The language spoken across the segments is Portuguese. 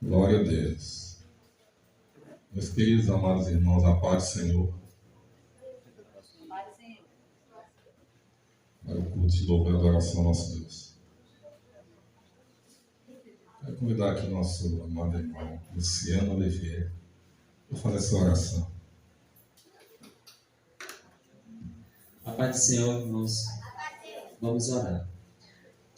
Glória a Deus. Meus queridos, amados irmãos, a paz do Senhor. Para o culto de louvor e adoração ao nosso Deus. Quero convidar aqui nosso amado irmão Luciano Oliveira para fazer essa oração. A paz do Senhor, irmãos. Vamos orar.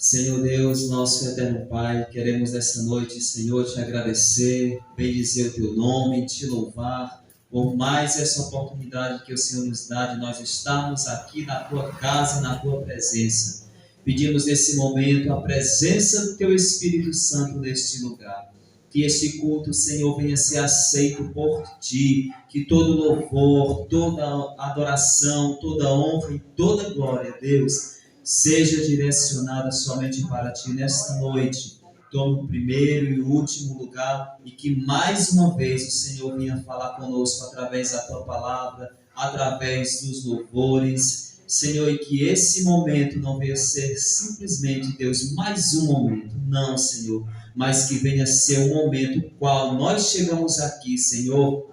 Senhor Deus, nosso eterno Pai, queremos nessa noite, Senhor, te agradecer, bendizer o teu nome, te louvar por mais essa oportunidade que o Senhor nos dá de nós estarmos aqui na tua casa, na tua presença. Pedimos nesse momento a presença do teu Espírito Santo neste lugar. Que este culto, Senhor, venha ser aceito por ti, que todo louvor, toda adoração, toda honra e toda glória, Deus, seja direcionada somente para ti nesta noite. Toma o primeiro e o último lugar e que mais uma vez o Senhor venha falar conosco através da tua palavra, através dos louvores. Senhor, e que esse momento não venha ser simplesmente, Deus, mais um momento. Não, Senhor, mas que venha ser um momento qual nós chegamos aqui, Senhor,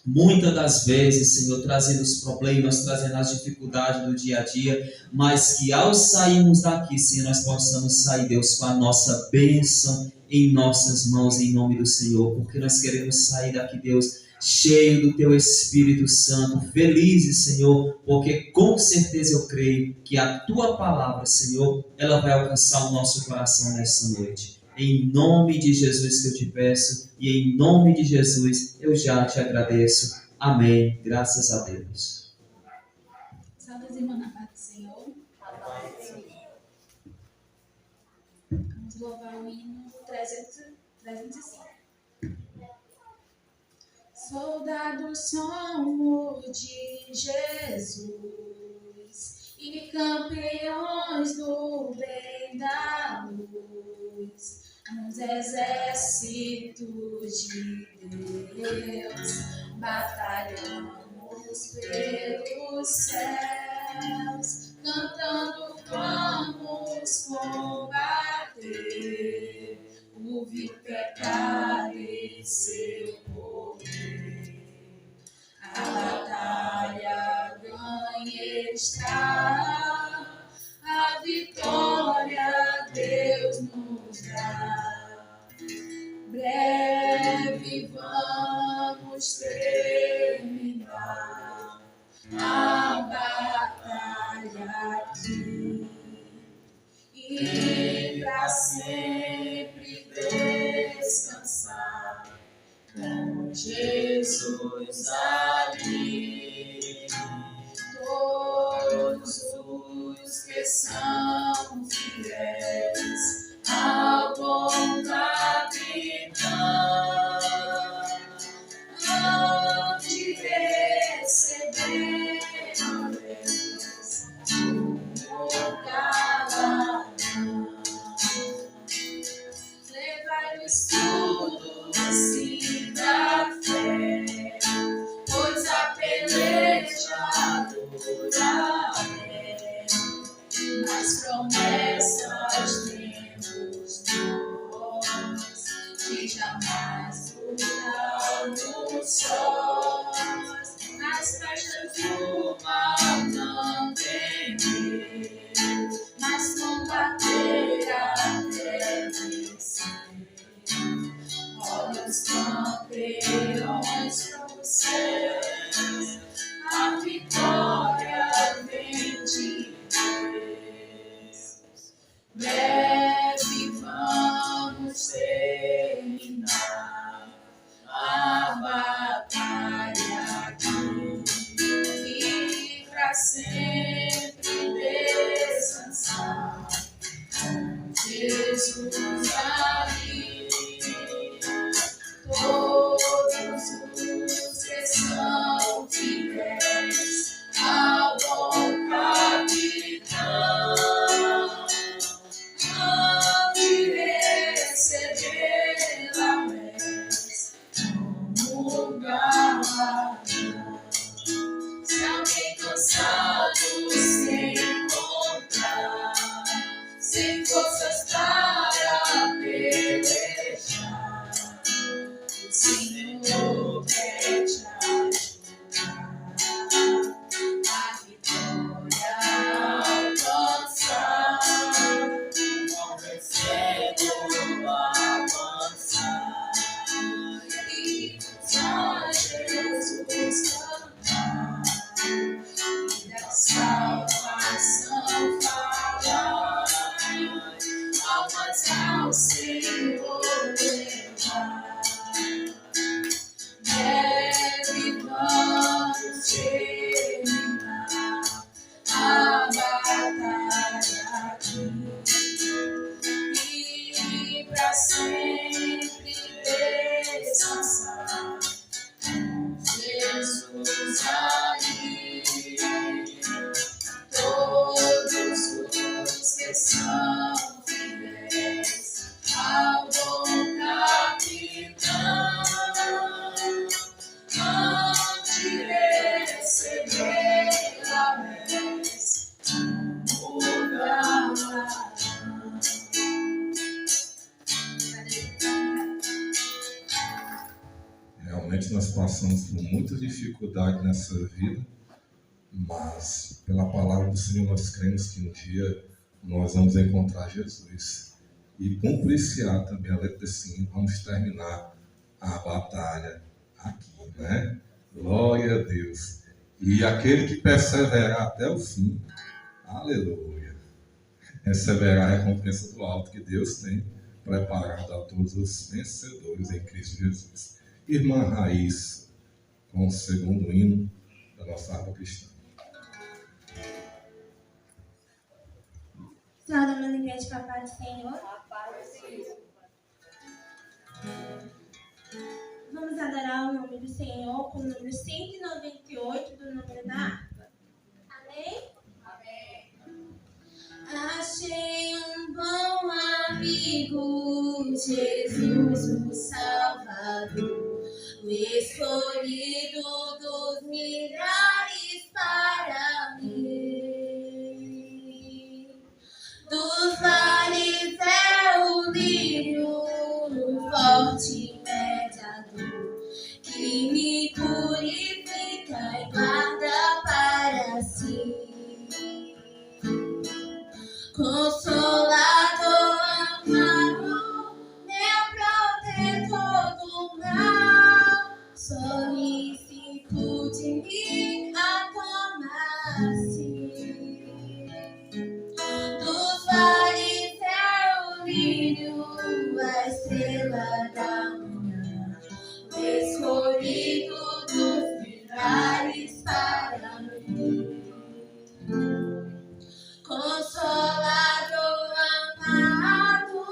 muitas das vezes, Senhor, trazendo os problemas, trazendo as dificuldades do dia a dia, mas que ao sairmos daqui, Senhor, nós possamos sair, Deus, com a nossa bênção em nossas mãos, em nome do Senhor, porque nós queremos sair daqui, Deus, cheio do Teu Espírito Santo, felizes, Senhor, porque com certeza eu creio que a Tua palavra, Senhor, ela vai alcançar o nosso coração nesta noite. Em nome de Jesus que eu te peço e em nome de Jesus eu já te agradeço. Amém. Graças a Deus. Saudações, irmãos, na paz do Senhor. Vamos louvar o hino 305. Soldados somos de Jesus e campeões do bem da luz. Nos exércitos de Deus, batalhamos pelos céus, cantando vamos combater, ouvir pecado e seu poder. A batalha ganha está, a vitória Deus nos dá. Breve vamos terminar a batalha aqui e para sempre descansar com Jesus ali. Todos os que são fiéis ao bom capitão hão de receber a bênção como galardão. Levai o escudo sim da fé, pois a peleja dura é, nas promessas temos nós, que jamais duramos sós, nas festas do mal não temer, mas combater até vencer. Olha os campeões pro céu, a vitória vem de Deus. Breve vamos terminar a batalha aqui e pra sempre descansar com Jesus ali. Todos Realmente nós passamos por muitas dificuldades nessa vida, mas pela palavra do Senhor nós cremos que um dia nós vamos encontrar Jesus. E cumprir-se-á também a letra desse hino, vamos terminar a batalha aqui, né? Glória a Deus. E aquele que perseverar até o fim, aleluia, receberá a recompensa do alto que Deus tem preparado a todos os vencedores em Cristo Jesus. Irmã Raíssa, com o segundo hino da nossa harpa cristã. Saudando a igreja com a paz do Senhor. Vamos adorar o nome do Senhor com o número 198 do número da harpa. Amém? Achei um bom amigo, Jesus o Salvador, o escolhido dos milhares para mim. Dos mares é o lírio, forte mediador, que me purifica e guarda para si. Consolador amado, meu protetor do mal, solicito de mim a tomar-se. Dos vales é o lírio, a estrela da manhã, o escolhido dos milhares para mim. Consolador amado,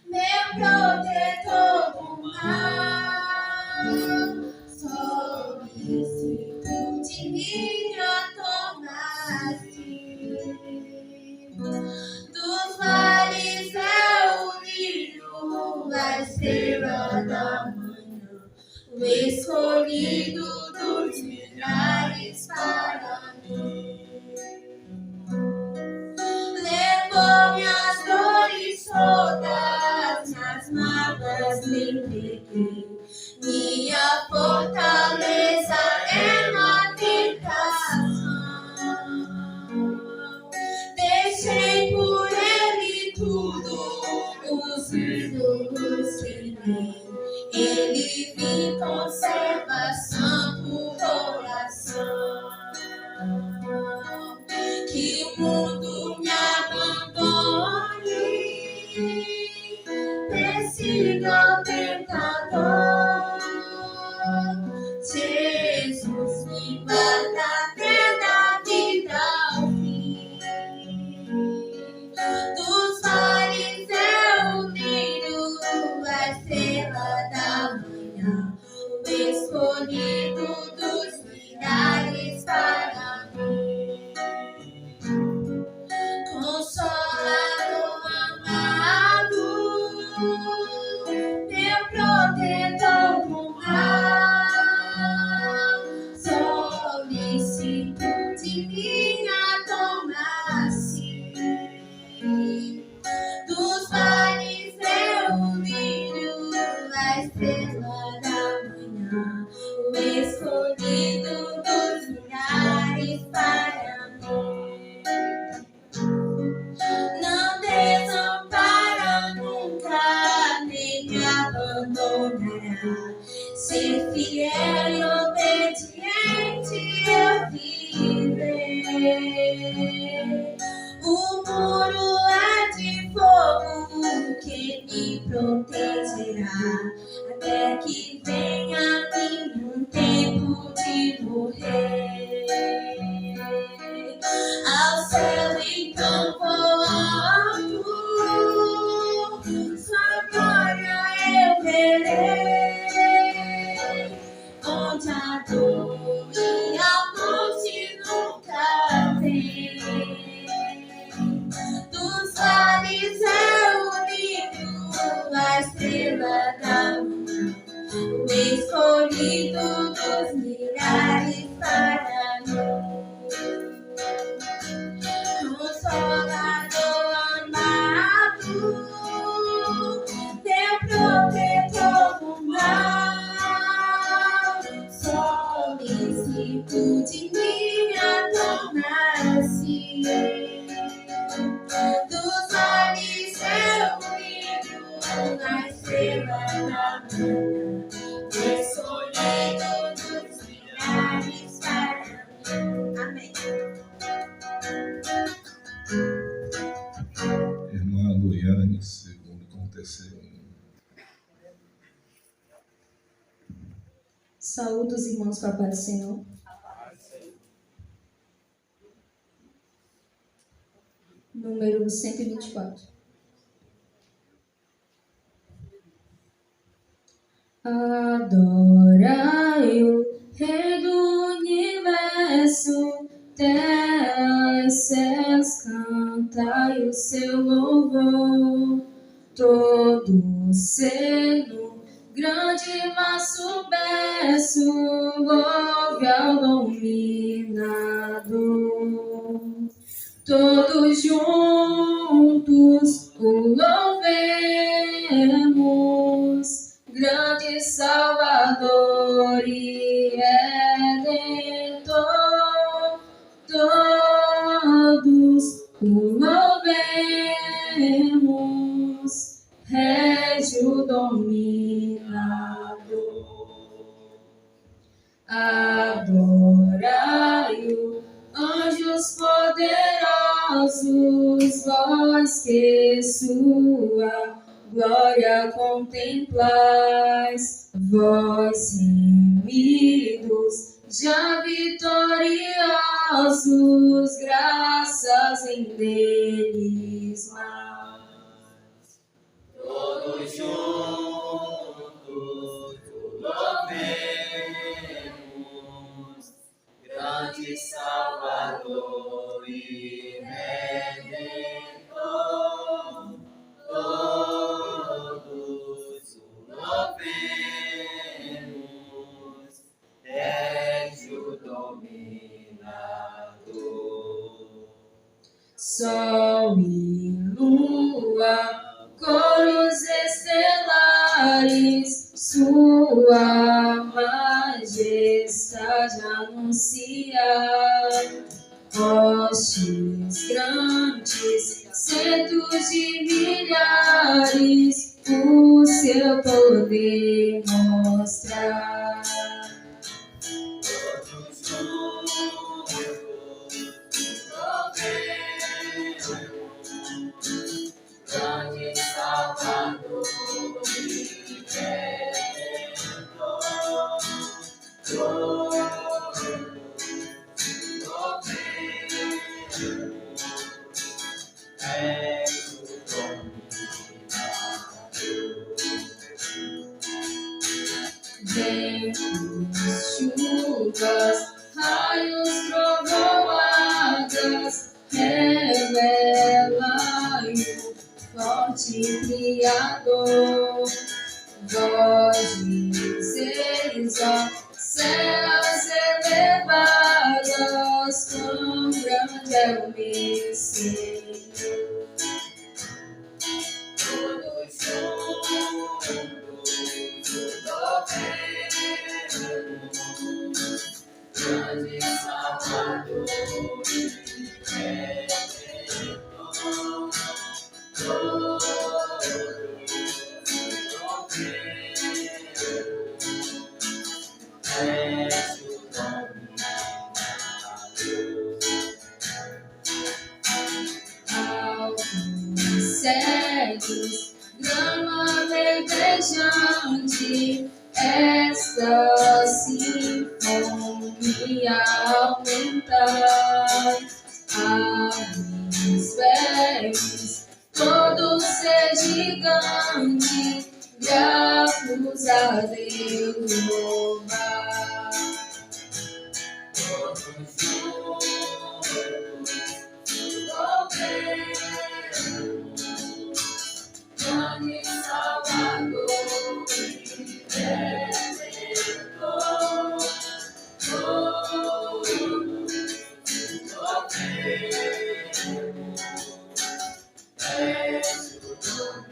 meu protetor do mal, solicito de mim a tomar-se. Dos mares é o lírio, a estrela da manhã, o escolhido dos milhares para mim. Levou minhas dores todas, nas mágoas me peguei. Minha fortaleza é na tentação. Deixei por ele tudo, os ídolos serei. Ele me conserva santo coração. Que o mundo me abandone, persiga o tentador. Jesus me guarda até da vida ao fim. Dos mares é o lírio, a estrela da manhã, o escolhido dos milhares para mim. Consolador amado, meu protetor do mal, solicito de minha tomar-se. Dos mares é o lírio, a estrela da manhã, o escolhido dos milhares para mim. Não desampara nunca, nem me abandonará. Ser fiel e obediente eu viverei. O muro é de fogo que me protegerá, até que venha a mim um tempo de morrer. Ao céu então vou alto, sua glória eu verei, onde a dor e a morte nunca vem. Dos vales é o lírio, a estrela da manhã, o escolhido dos milhares para mim. Consolador amado, meu protetor do mal, a estrela da manhã, escolhido dos milhares para mim. Amém. Irmã Luiane, segundo com o terceiro hino. Saúde os irmãos com a paz do Senhor. Número 124. Adorai-o, Rei do Universo, terra e céus, cantai o seu louvor. Todo seno, grande maço berço, louve ao dominador. Todos juntos o louvemos, grande Salvador e Redentor. Todos o louvemos, Régio dominador. Adorai-o, anjos poderosos, vós que sua glória contemplais, vós remidos, já vitoriosos, graças em deles mais. Todos juntos louvemos, grande Salvador e Redentor. Todos o louvemos, Régio dominador. Sol e lua, coros estelares, sua majestade anunciar. Hostes grandes, centos de milhares, o seu poder mostrar. Todos juntos louvemos, grande Salvador e Redentor. Todos louvemos, Régio Ventos, chuvas, raios, trovoadas, revelai-o, forte Criador. Vós dizeis, ó céus elevados, quão grande é o meu Senhor. Todos juntos louvemos, grande Salvador e Redentor. Todos louvemos, Régio dominador. Altos cegos, grama verdejante, esta sinfonia aumentai. Aves, vermes, todo ser gigante, gratos a Deus louvar. Todos juntos louvemos, grande Salvador e Redentor. Todos louvemos, Régio dominador.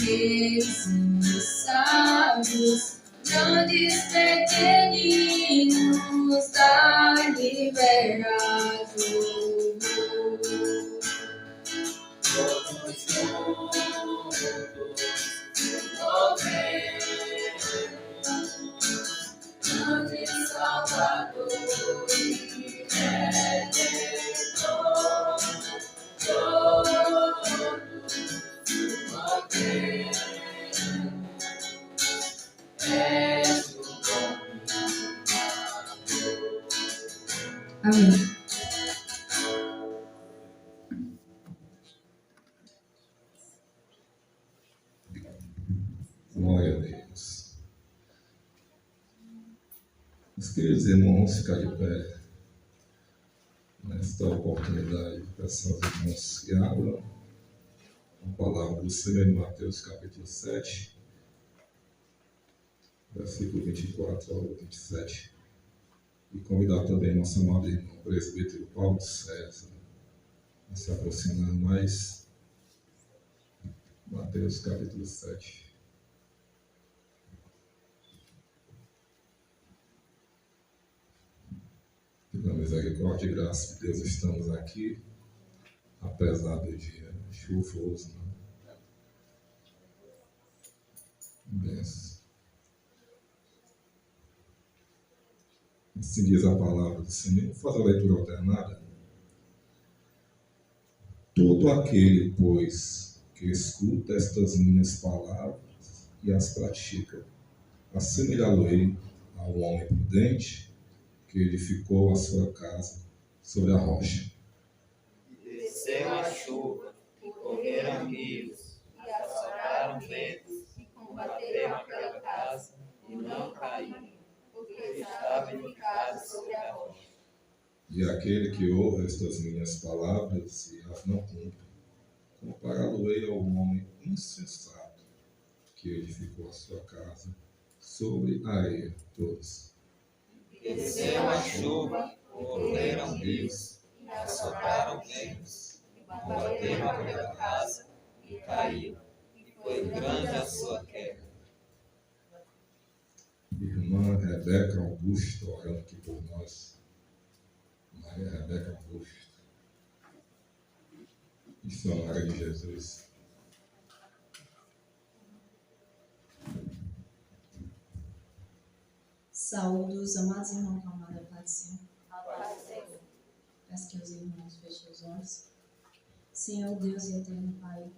reis e sábios, grandes pequeninos da liberdade. Todos juntos, movemos, grande Salvador e Redentor. Todos movemos, és o Amém. Glória a Deus. Meus queridos irmãos, vamos ficar de pé nesta oportunidade. Peço aos irmãos que abram a palavra do Senhor em Mateus capítulo 7, versículo 24 ao 27. E convidar também nosso amado irmão presbítero Paulo César a se aproximar mais. Mateus capítulo 7. Pela misericórdia e graça de Deus, estamos aqui, apesar do dia chuvoso. Benção. Assim diz a palavra do Senhor. Vou fazer a leitura alternada. Todo aquele, pois, que escuta estas minhas palavras e as pratica, assemelhá-lo-ei ao homem prudente que edificou a sua casa sobre a rocha. Desceu a chuva, e correram rios, e assopraram ventos, e combateram aquela casa, e não caiu, porque estava edificada sobre a rocha. E aquele que ouve estas minhas palavras e as não cumpre, compará-lo-ei ao homem insensato que edificou a sua casa sobre a areia. Todos. Desceu a chuva, correram rios, e assopraram ventos, e combateram aquela casa, e caiu, e foi grande a sua queda. Irmã Rebeca Augusto, orando aqui por nós. Maria Rebeca Augusto, missionária de Jesus. Saúdo os amados irmãos com a amada paz do Senhor. Peço que os irmãos fechem os olhos. Senhor Deus e eterno Pai,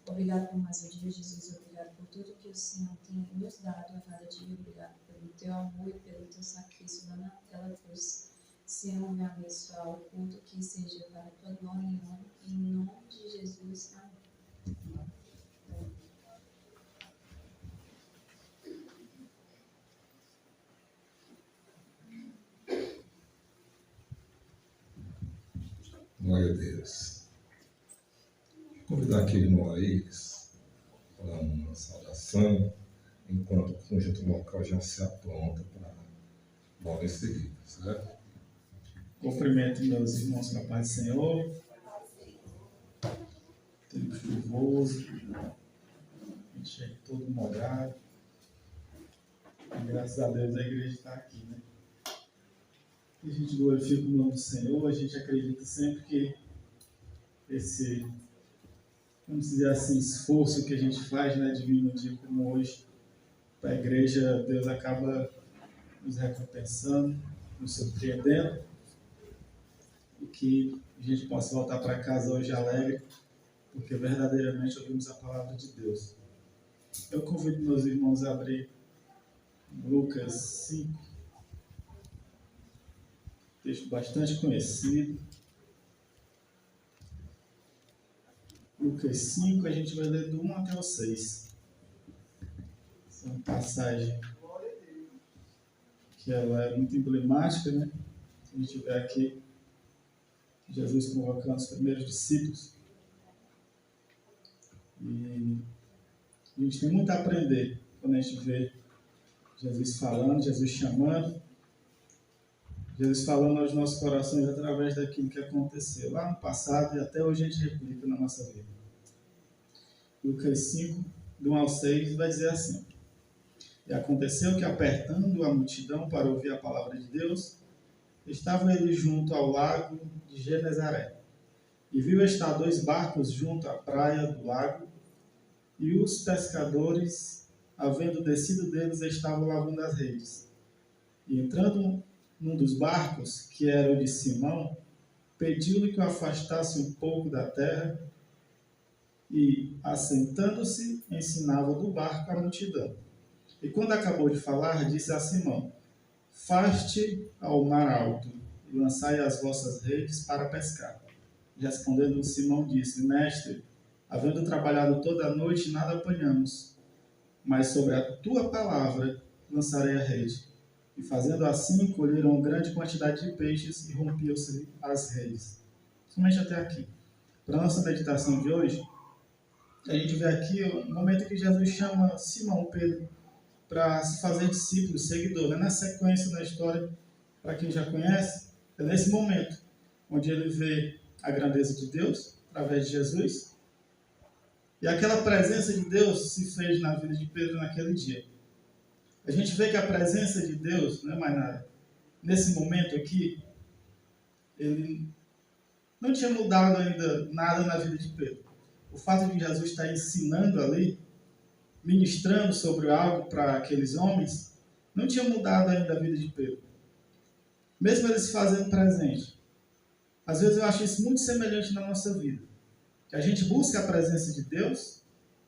obrigado por mais um dia, Jesus. Obrigado por tudo que o Senhor tem nos dado a cada dia. Obrigado pelo teu amor e pelo teu sacrifício lá naquela cruz. Senhor, me abençoar o culto que seja para a tua glória e honra. Em nome de Jesus. Amém. Glória a Deus. Vou convidar aqui o irmão Aires para uma saudação, enquanto o conjunto local já se apronta para logo em seguida, certo? Cumprimento meus irmãos com a paz do Senhor. Tempo chuvoso, a gente é todo molhado. E graças a Deus a igreja está aqui, né? E a gente glorifica o nome do Senhor, a gente acredita sempre que esse, vamos dizer assim, esforço que a gente faz, né, de vir num dia como hoje, para a igreja, Deus acaba nos recompensando, nos surpreendendo, e que a gente possa voltar para casa hoje alegre, porque verdadeiramente ouvimos a palavra de Deus. Eu convido meus irmãos a abrir Lucas 5, texto bastante conhecido. Lucas 5, a gente vai ler do 1 até o 6. Essa é uma passagem que ela é muito emblemática, né? A gente vê aqui Jesus convocando os primeiros discípulos. E a gente tem muito a aprender quando a gente vê Jesus falando, Jesus chamando, Jesus falando aos nossos corações através daquilo que aconteceu lá no passado e até hoje a gente replica na nossa vida. Lucas 5, do 1 ao 6, vai dizer assim: E aconteceu que, apertando a multidão para ouvir a palavra de Deus, estavam eles junto ao lago de Genezaré. E viu estar 2 barcos junto à praia do lago, e os pescadores, havendo descido deles, estavam lavando as redes. E entrando num dos barcos, que era o de Simão, pediu-lhe que o afastasse um pouco da terra, e, assentando-se, ensinava do barco a multidão. E quando acabou de falar, disse a Simão: Faste ao mar alto, e lançai as vossas redes para pescar. Respondendo Simão, disse: Mestre, havendo trabalhado toda a noite, nada apanhamos, mas sobre a tua palavra lançarei a rede. E fazendo assim, colheram grande quantidade de peixes e rompiam-se as redes. Somente até aqui. Para a nossa meditação de hoje, a gente vê aqui o momento em que Jesus chama Simão Pedro para se fazer discípulo, seguidor. Na sequência da história, para quem já conhece, é nesse momento onde ele vê a grandeza de Deus através de Jesus, e aquela presença de Deus se fez na vida de Pedro naquele dia. A gente vê que a presença de Deus, não é mais nada, nesse momento aqui, ele não tinha mudado ainda nada na vida de Pedro. O fato de Jesus estar ensinando ali, ministrando sobre algo para aqueles homens, não tinha mudado ainda a vida de Pedro. Mesmo ele se fazendo presente. Às vezes eu acho isso muito semelhante na nossa vida. Que a gente busca a presença de Deus,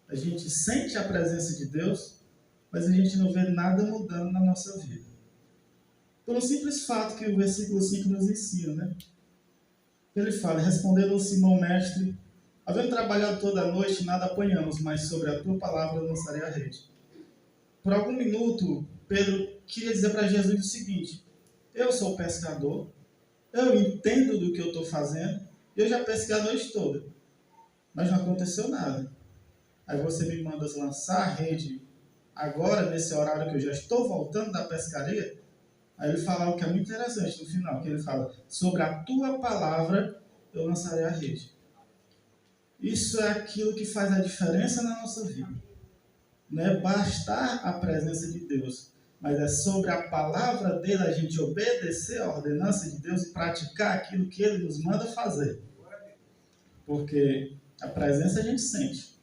a gente sente a presença de Deus, mas a gente não vê nada mudando na nossa vida. Por um simples fato que o versículo 5 nos ensina, né? Ele fala: Respondendo Simão, mestre, havendo trabalhado toda a noite, nada apanhamos, mas sobre a tua palavra eu lançarei a rede. Por algum minuto, Pedro queria dizer para Jesus o seguinte: eu sou pescador, eu entendo do que eu estou fazendo, eu já pesquei a noite toda, mas não aconteceu nada. Aí você me manda lançar a rede agora, nesse horário que eu já estou voltando da pescaria. Aí ele fala algo que é muito interessante no final, que ele fala: sobre a tua palavra eu lançarei a rede. Isso é aquilo que faz a diferença na nossa vida. Não é bastar a presença de Deus, mas é sobre a palavra dele a gente obedecer a ordenança de Deus e praticar aquilo que ele nos manda fazer. Porque a presença a gente sente,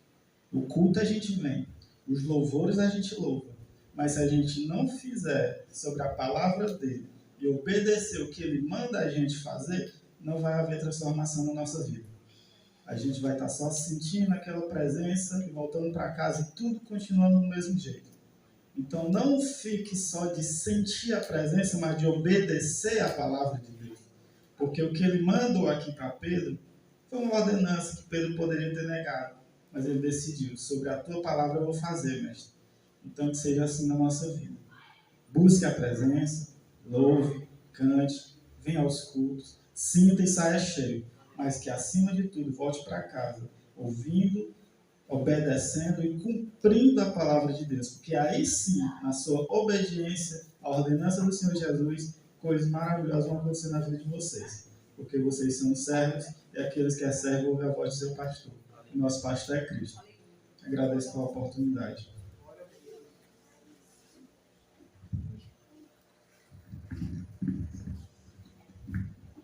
o culto a gente vem, os louvores a gente louva. Mas se a gente não fizer sobre a palavra dele e obedecer o que ele manda a gente fazer, não vai haver transformação na nossa vida. A gente vai estar só sentindo aquela presença e voltando para casa e tudo continuando do mesmo jeito. Então não fique só de sentir a presença, mas de obedecer a palavra de Deus. Porque o que ele mandou aqui para Pedro foi uma ordenança que Pedro poderia ter negado. Mas ele decidiu: sobre a tua palavra eu vou fazer, mestre. Então que seja assim na nossa vida. Busque a presença, louve, cante, venha aos cultos, sinta e saia cheio. Mas que acima de tudo volte para casa, ouvindo, obedecendo e cumprindo a palavra de Deus. Porque aí sim, na sua obediência à ordenança do Senhor Jesus, coisas maravilhosas vão acontecer na vida de vocês. Porque vocês são servos e aqueles que é servo ouvem a voz do seu pastor. E nosso pastor é Cristo. Agradeço pela oportunidade.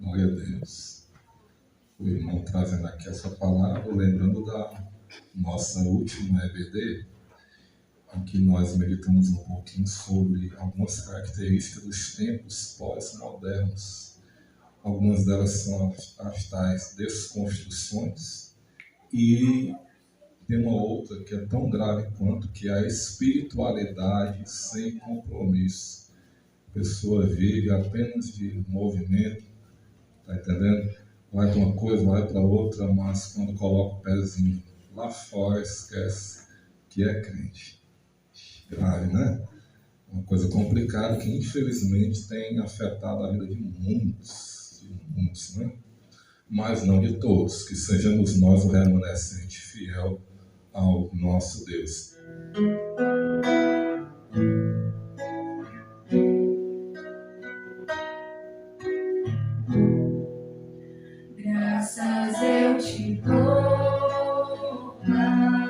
Glória a Deus. O irmão trazendo aqui essa palavra, lembrando da nossa última EBD, em que nós meditamos um pouquinho sobre algumas características dos tempos pós-modernos. Algumas delas são as tais desconstruções, e tem uma outra que é tão grave quanto, que é a espiritualidade sem compromisso. A pessoa vive apenas de movimento, tá entendendo? Vai para uma coisa, vai para outra, mas quando coloca o pezinho lá fora, esquece que é crente. Grave, né? Uma coisa complicada que infelizmente tem afetado a vida de muitos, né? Mas não de todos. Que sejamos nós o remanescente fiel ao nosso Deus. Graças eu te dou, Pai.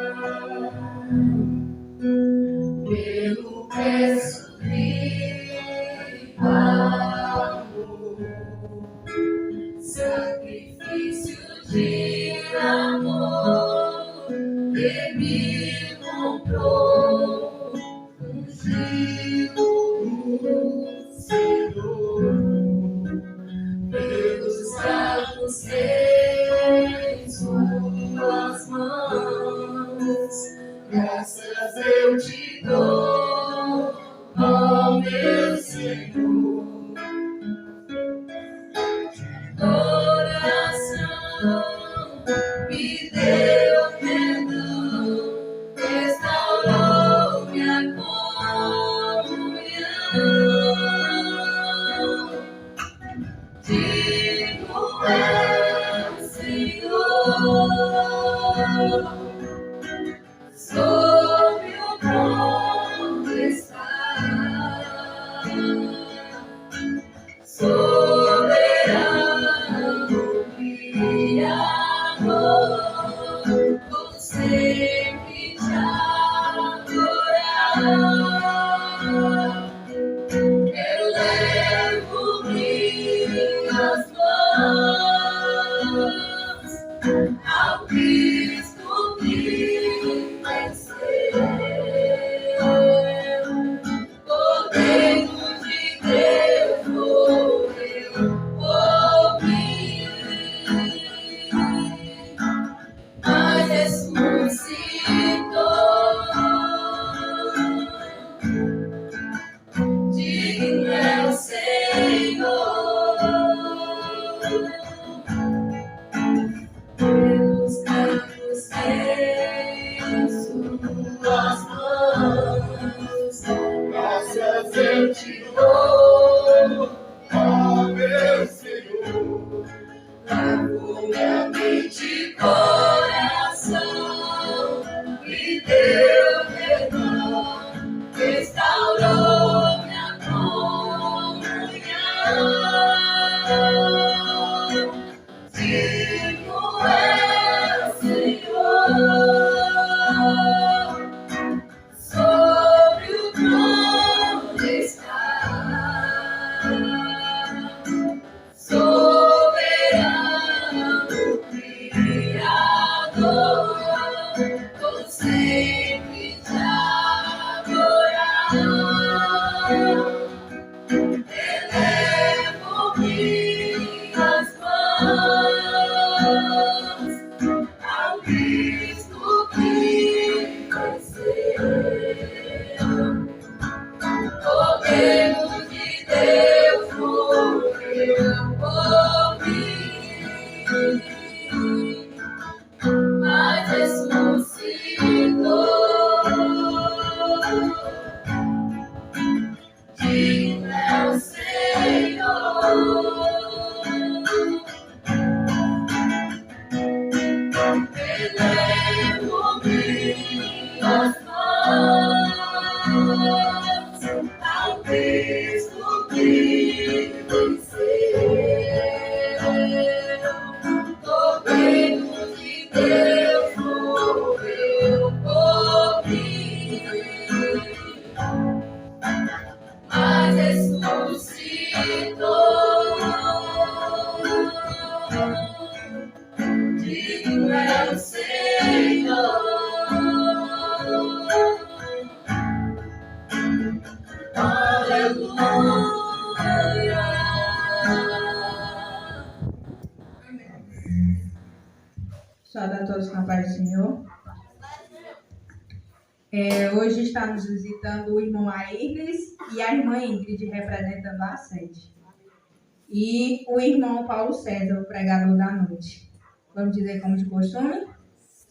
peço vivo amor, sacrifício de amor que me comprou, ungiu o Senhor pelos bravos em suas mãos. Graças eu te dou, ó meu Senhor. Oração me deu perdão, restaurou minha comunhão. Digo é o Senhor, sobre o trono está, soberano e amor, vou sempre te adorar. Eu levo minhas mãos ao Cristo que venceu, Cordeiro de Deus morreu por mim, mas ressuscitou. Digno é o Senhor, pelos campos em suas mãos. Graças eu te dou, ó meu Senhor. Levo minha mente e coração, me deu perdão, restaurou minha comunhão. Digno é o Senhor, sobre o trono está, soberano Criador, vou sempre te adorar. Elevo minhas mãos ao Cristo que venceu, Cordeiro de Deus morreu por mim, mas ressuscitou. Digno é o Senhor, elevo minhas mãos ao Cristo que venceu, Cordeiro de Deus morreu por mim, mas ressuscitou. Digno é o Senhor, aleluia. Saúde a todos com a paz do Senhor. Hoje está nos visitando o irmão Aires e a irmã Ingrid, representando a sede. E o irmão Paulo César, o pregador da noite. Vamos dizer como de costume?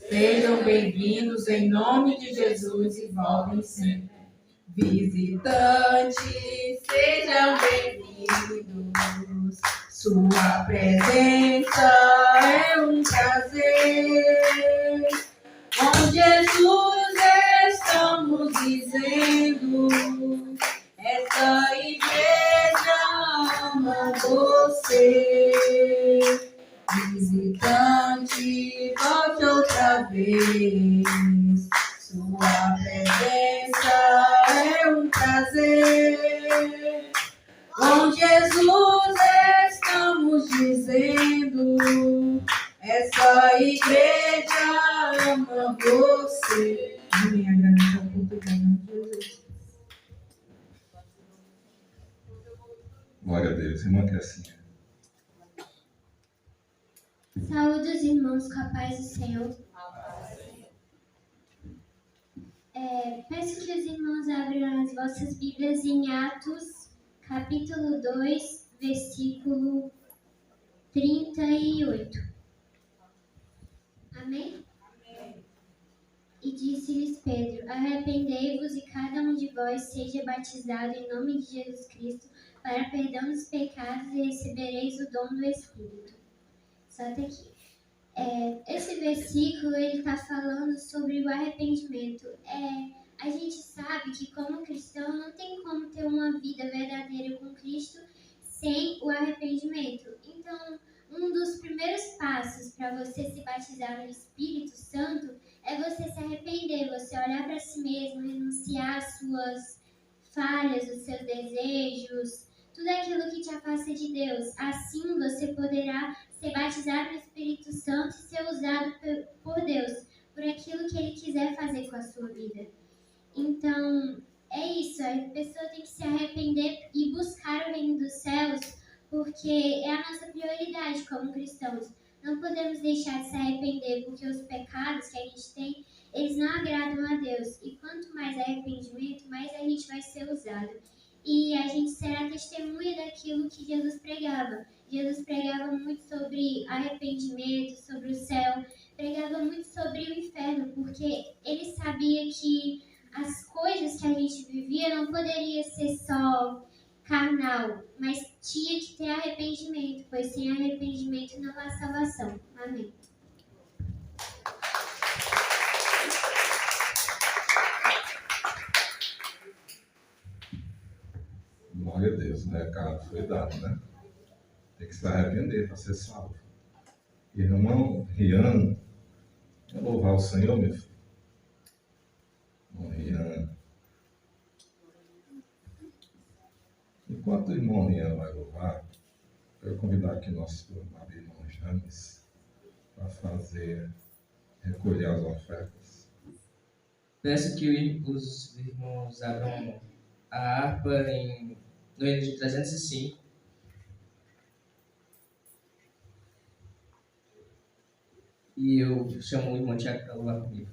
Sejam bem-vindos em nome de Jesus e voltem sempre. Visitantes, sejam bem-vindos. Sua presença é um prazer. Com Jesus estamos dizendo, essa igreja ama você. Visitante, volte outra vez. Sua presença é um prazer. Jesus, estamos dizendo, essa igreja ama você. Amém. Agradeço a oportunidade em nome de Jesus. Glória a Deus. Irmã Crescinha. Saúde os irmãos com a paz do Senhor. Peço que os irmãos abram as vossas Bíblias em Atos, capítulo 2, versículo 38. Amém? E disse-lhes Pedro: arrependei-vos e cada um de vós seja batizado em nome de Jesus Cristo para perdão dos pecados e recebereis o dom do Espírito. Só até aqui. Esse versículo ele está falando sobre o arrependimento. A gente sabe que como cristão não tem como ter uma vida verdadeira com Cristo sem o arrependimento. Então, um dos primeiros passos para você se batizar no Espírito Santo é você se arrepender, você olhar para si mesmo, renunciar às suas falhas, os seus desejos, tudo aquilo que te afasta de Deus. Assim você poderá ser batizado no Espírito Santo e ser usado por Deus, por aquilo que Ele quiser fazer com a sua vida. Então, é isso, a pessoa tem que se arrepender e buscar o reino dos céus, porque é a nossa prioridade como cristãos. Não podemos deixar de se arrepender, porque os pecados que a gente tem, eles não agradam a Deus. E quanto mais arrependimento, mais a gente vai ser usado. E a gente será testemunha daquilo que Jesus pregava. Jesus pregava muito sobre arrependimento, sobre o céu, pregava muito sobre o inferno, porque ele sabia que as coisas que a gente vivia não poderia ser só carnal, mas tinha que ter arrependimento, pois sem arrependimento não há salvação. Amém. Glória a Deus, né? Recado foi dado, né? Tem que se arrepender para ser salvo. Irmão Rian, vou louvar o Senhor, meu filho. Irmão Rian. Enquanto o irmão Rian vai louvar, eu quero convidar aqui nosso amado irmão James para recolher as ofertas. Peço que os irmãos abram a harpa no hino de 305. E eu chamo o irmão Tiago para louvar comigo.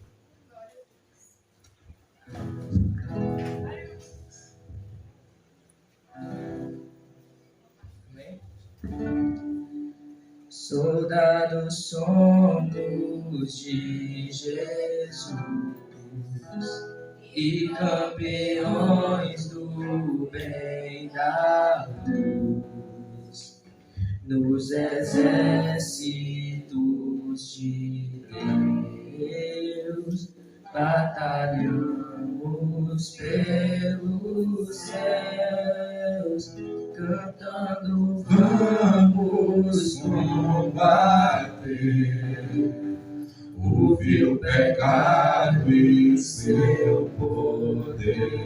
Amém? Soldados somos de Jesus e campeões do bem da luz, nos exércitos de Deus, batalhamos pelos céus, cantando vamos combater o vil pecado e seu poder.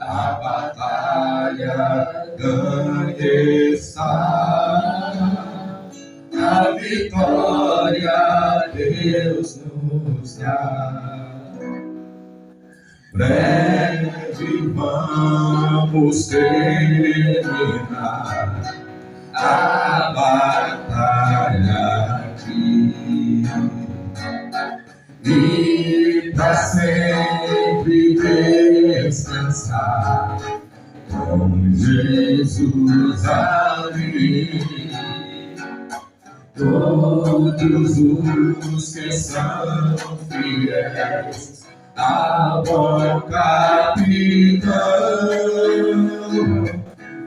A batalha ganha está, a vitória Deus nos dá. Breve vamos terminar a batalha aqui e pra sempre descansar com Jesus ali. Todos os que são fiéis ao bom capitão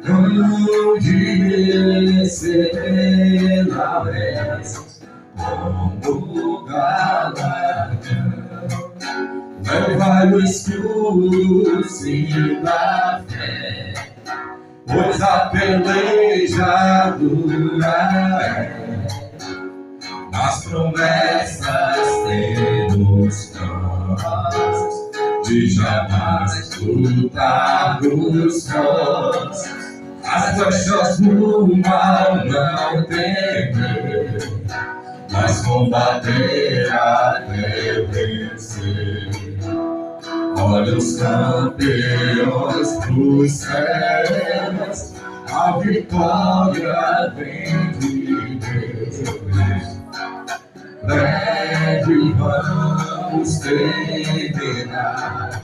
hão de receber lauréis como galardão. Levai o escudo, sim, da fé, pois a peleja dura é. Nas promessas temos nós de jamais lutarmos nós. as flechas do mal não temer, mas combater até vencer. Olha os campeões dos céus, a vitória vem de Deus. Breve vamos terminar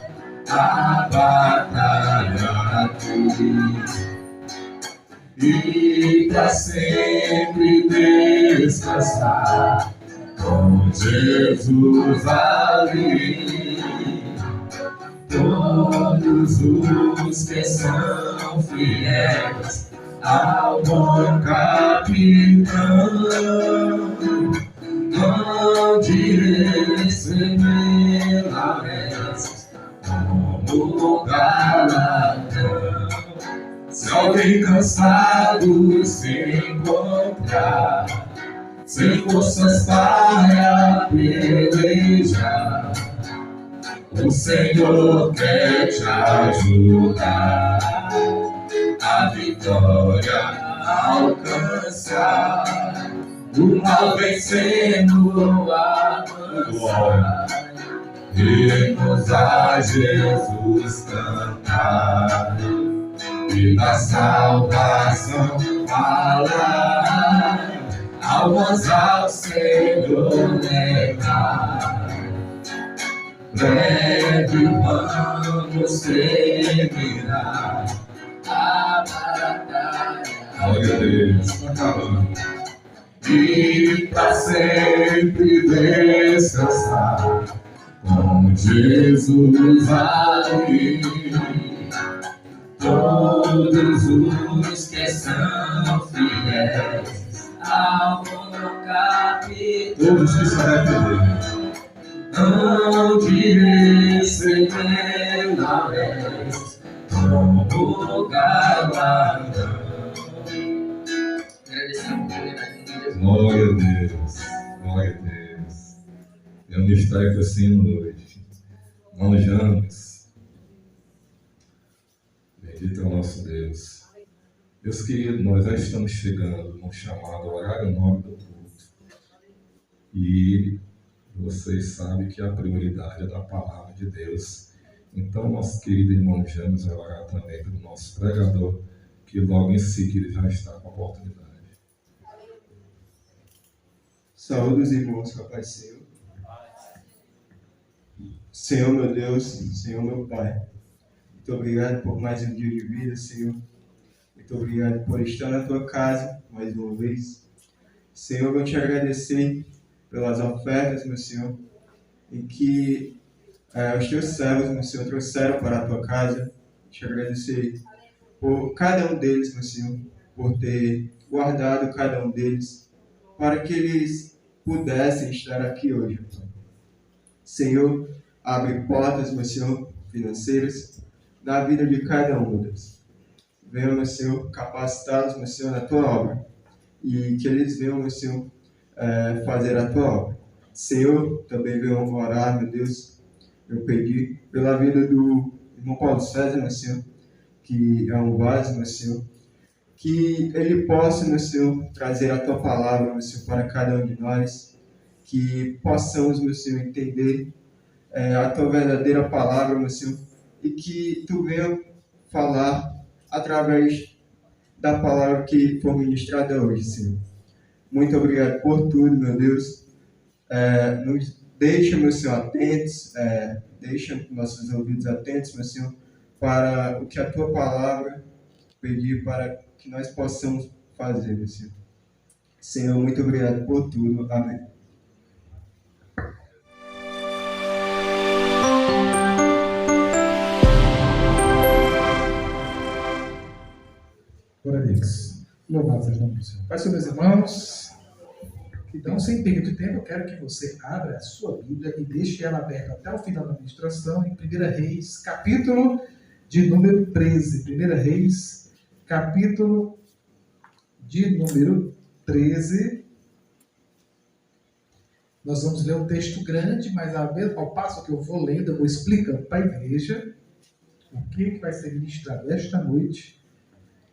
a batalha aqui, e pra sempre descansar com Jesus ali. Todos os que são fiéis ao bom capitão hão de receber a bênção como galardão. Se alguém cansado se encontrar, sem forças para pelejar, o Senhor quer te ajudar a vitória alcançar, o mal vencendo a glória, hinos a Jesus cantar, e da salvação falar, almas ao Senhor levar. Breve vamos terminar a batalha. Glória a Deus, acabando. E para sempre descansar com Jesus ali. Todos os que são fiéis ao bom capitão, todos que se arrependem, não te receber na vez como galardão. Glória a Deus, glória a Deus. É um mistério que assim noite. Nós James, bendito é o nosso Deus. Meus queridos, nós já estamos chegando no chamado horário nobre do culto. E vocês sabem que a prioridade é da palavra de Deus. Então, nosso querido irmão James vai orar também pelo nosso pregador, que logo em seguida já está com a oportunidade. Saúde os irmãos, com a paz do Senhor. Senhor meu Deus, Senhor meu Pai, muito obrigado por mais um dia de vida, Senhor. Muito obrigado por estar na tua casa mais uma vez. Senhor, eu vou te agradecer pelas ofertas, meu Senhor, em que os teus servos, meu Senhor, trouxeram para a tua casa. Te agradecer por cada um deles, meu Senhor, por ter guardado cada um deles, para que eles pudessem estar aqui hoje, Pai. Senhor, abre portas, meu Senhor, financeiras, na vida de cada um deles. Venha, meu Senhor, capacitá-los, meu Senhor, na tua obra, e que eles venham, meu Senhor, fazer a tua obra. Senhor, também venham orar, meu Deus, eu pedi pela vida do irmão Paulo César, meu Senhor, que é um vaso, meu Senhor, que ele possa, meu Senhor, trazer a tua palavra, meu Senhor, para cada um de nós, que possamos, meu Senhor, entender a tua verdadeira palavra, meu Senhor, e que tu venha falar através da palavra que for ministrada hoje, Senhor. Muito obrigado por tudo, meu Deus. Nos deixa, meu Senhor, atentos, deixa nossos ouvidos atentos, meu Senhor, para o que a tua palavra pedir para que nós possamos fazer, meu Senhor. Senhor, muito obrigado por tudo. Amém. Glória a Deus. Louvado seja o nome do Senhor. Pai, meus irmãos, então, sem perda de tempo, eu quero que você abra a sua Bíblia e deixe ela aberta até o final da ministração, em 1 Reis, capítulo de número 13. 1 Reis, capítulo de número 13. Nós vamos ler um texto grande, mas ao passo que eu vou lendo, eu vou explicando para a igreja o que vai ser ministrado esta noite.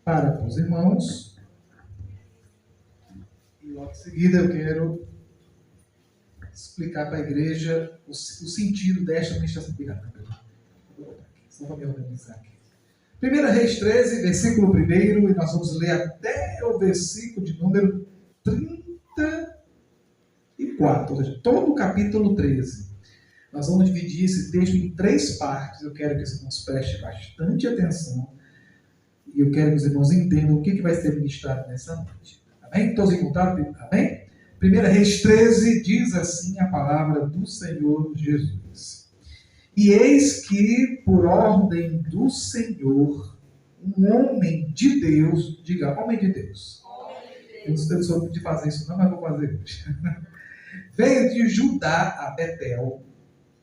para com os irmãos. E logo em seguida eu quero explicar para a igreja o sentido desta ministração. Só para me organizar aqui. 1 Reis 13, versículo 1, e nós vamos ler até o versículo de número 34, ou seja, todo o capítulo 13. Nós vamos dividir esse texto em 3 partes. Eu quero que os irmãos prestem bastante atenção e eu quero que os irmãos entendam o que vai ser ministrado nessa noite. Amém? Todos encontraram? Amém? 1 Reis 13 diz assim a palavra do Senhor Jesus. E eis que, por ordem do Senhor, um homem de Deus, diga, homem de Deus. Eu não sei se eu pude fazer isso não, mas vou fazer hoje. Veio de Judá a Betel,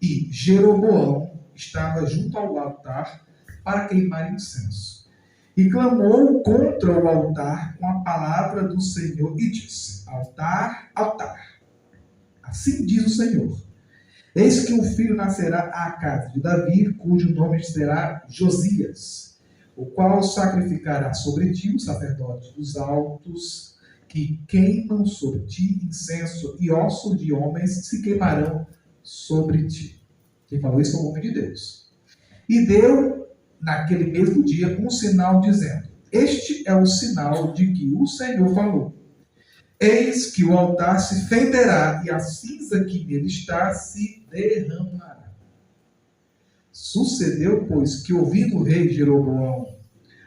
e Jeroboão estava junto ao altar para queimar incenso. E clamou contra o altar com a palavra do Senhor e disse, altar, altar. Assim diz o Senhor. Eis que um filho nascerá à casa de Davi, cujo nome será Josias, o qual sacrificará sobre ti os sacerdotes dos altos, que queimam sobre ti incenso, e ossos de homens se queimarão sobre ti. Quem falou isso foi o homem de Deus. E deu, naquele mesmo dia, um sinal dizendo, este é o sinal de que o Senhor falou. Eis que o altar se fenderá, e a cinza que nele está se derramará. Sucedeu, pois, que ouvindo o rei Jeroboão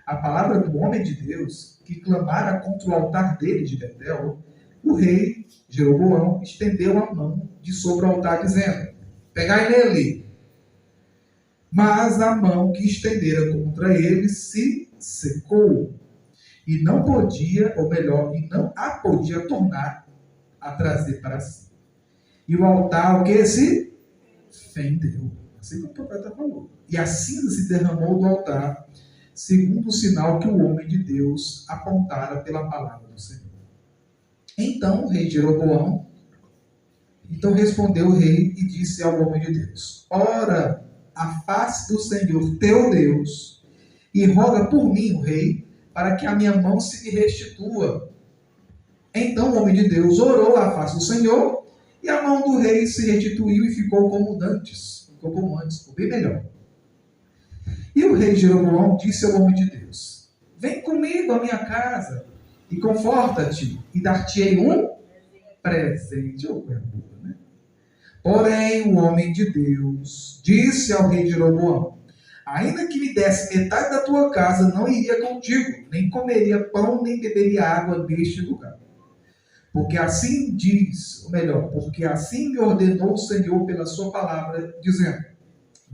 a palavra do homem de Deus, que clamara contra o altar dele de Betel, o rei Jeroboão estendeu a mão de sobre o altar, dizendo, pegai nele. Mas a mão que estendera contra ele se secou, e não podia, ou melhor, e não a podia tornar a trazer para si. E o altar, o que? Se fendeu. Assim como o profeta falou. E a cinza se derramou do altar, segundo o sinal que o homem de Deus apontara pela palavra do Senhor. Então o rei Jeroboão, respondeu o rei e disse ao homem de Deus, ora, a face do Senhor teu Deus, e roga por mim, o rei, para que a minha mão se me restitua. Então o homem de Deus orou à face do Senhor, e a mão do rei se restituiu e ficou como antes. Ficou bem melhor. E o rei Jeroboão disse ao homem de Deus, vem comigo à minha casa, e conforta-te, e dar-te-ei um presente. Né? Porém, o homem de Deus disse ao rei Jeroboão, ainda que me desse metade da tua casa, não iria contigo, nem comeria pão, nem beberia água neste lugar. Porque assim diz, ou melhor, porque assim me ordenou o Senhor pela sua palavra, dizendo,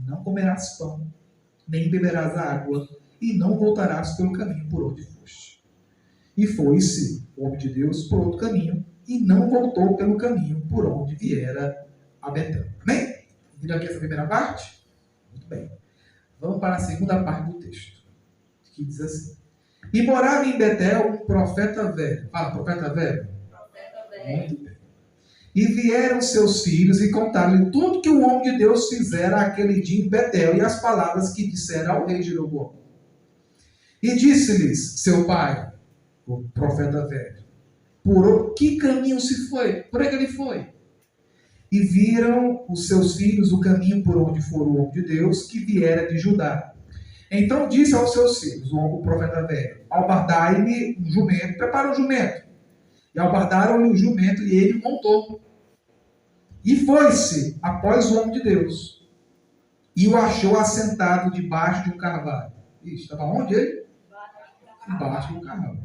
não comerás pão, nem beberás água, e não voltarás pelo caminho por onde foste. E foi-se o homem de Deus por outro caminho, e não voltou pelo caminho por onde viera a Betel. Amém? Viram aqui essa primeira parte? Muito bem. Vamos para a segunda parte do texto, que diz assim. E morava em Betel um profeta velho. Fala, profeta velho. Profeta velho. Muito bem. E vieram seus filhos e contaram-lhe tudo que o homem de Deus fizera aquele dia em Betel e as palavras que dissera ao rei Jeroboão. E disse-lhes, seu pai, o profeta velho, por que caminho se foi? Por que ele foi? E viram os seus filhos o caminho por onde for o homem de Deus, que viera de Judá. Então disse aos seus filhos, o profeta velho, albardai-me um jumento, prepara um jumento. E albardaram-lhe o jumento, e ele montou. E foi-se após o homem de Deus, e o achou assentado debaixo de um carvalho. Estava onde ele? Debaixo de um carvalho.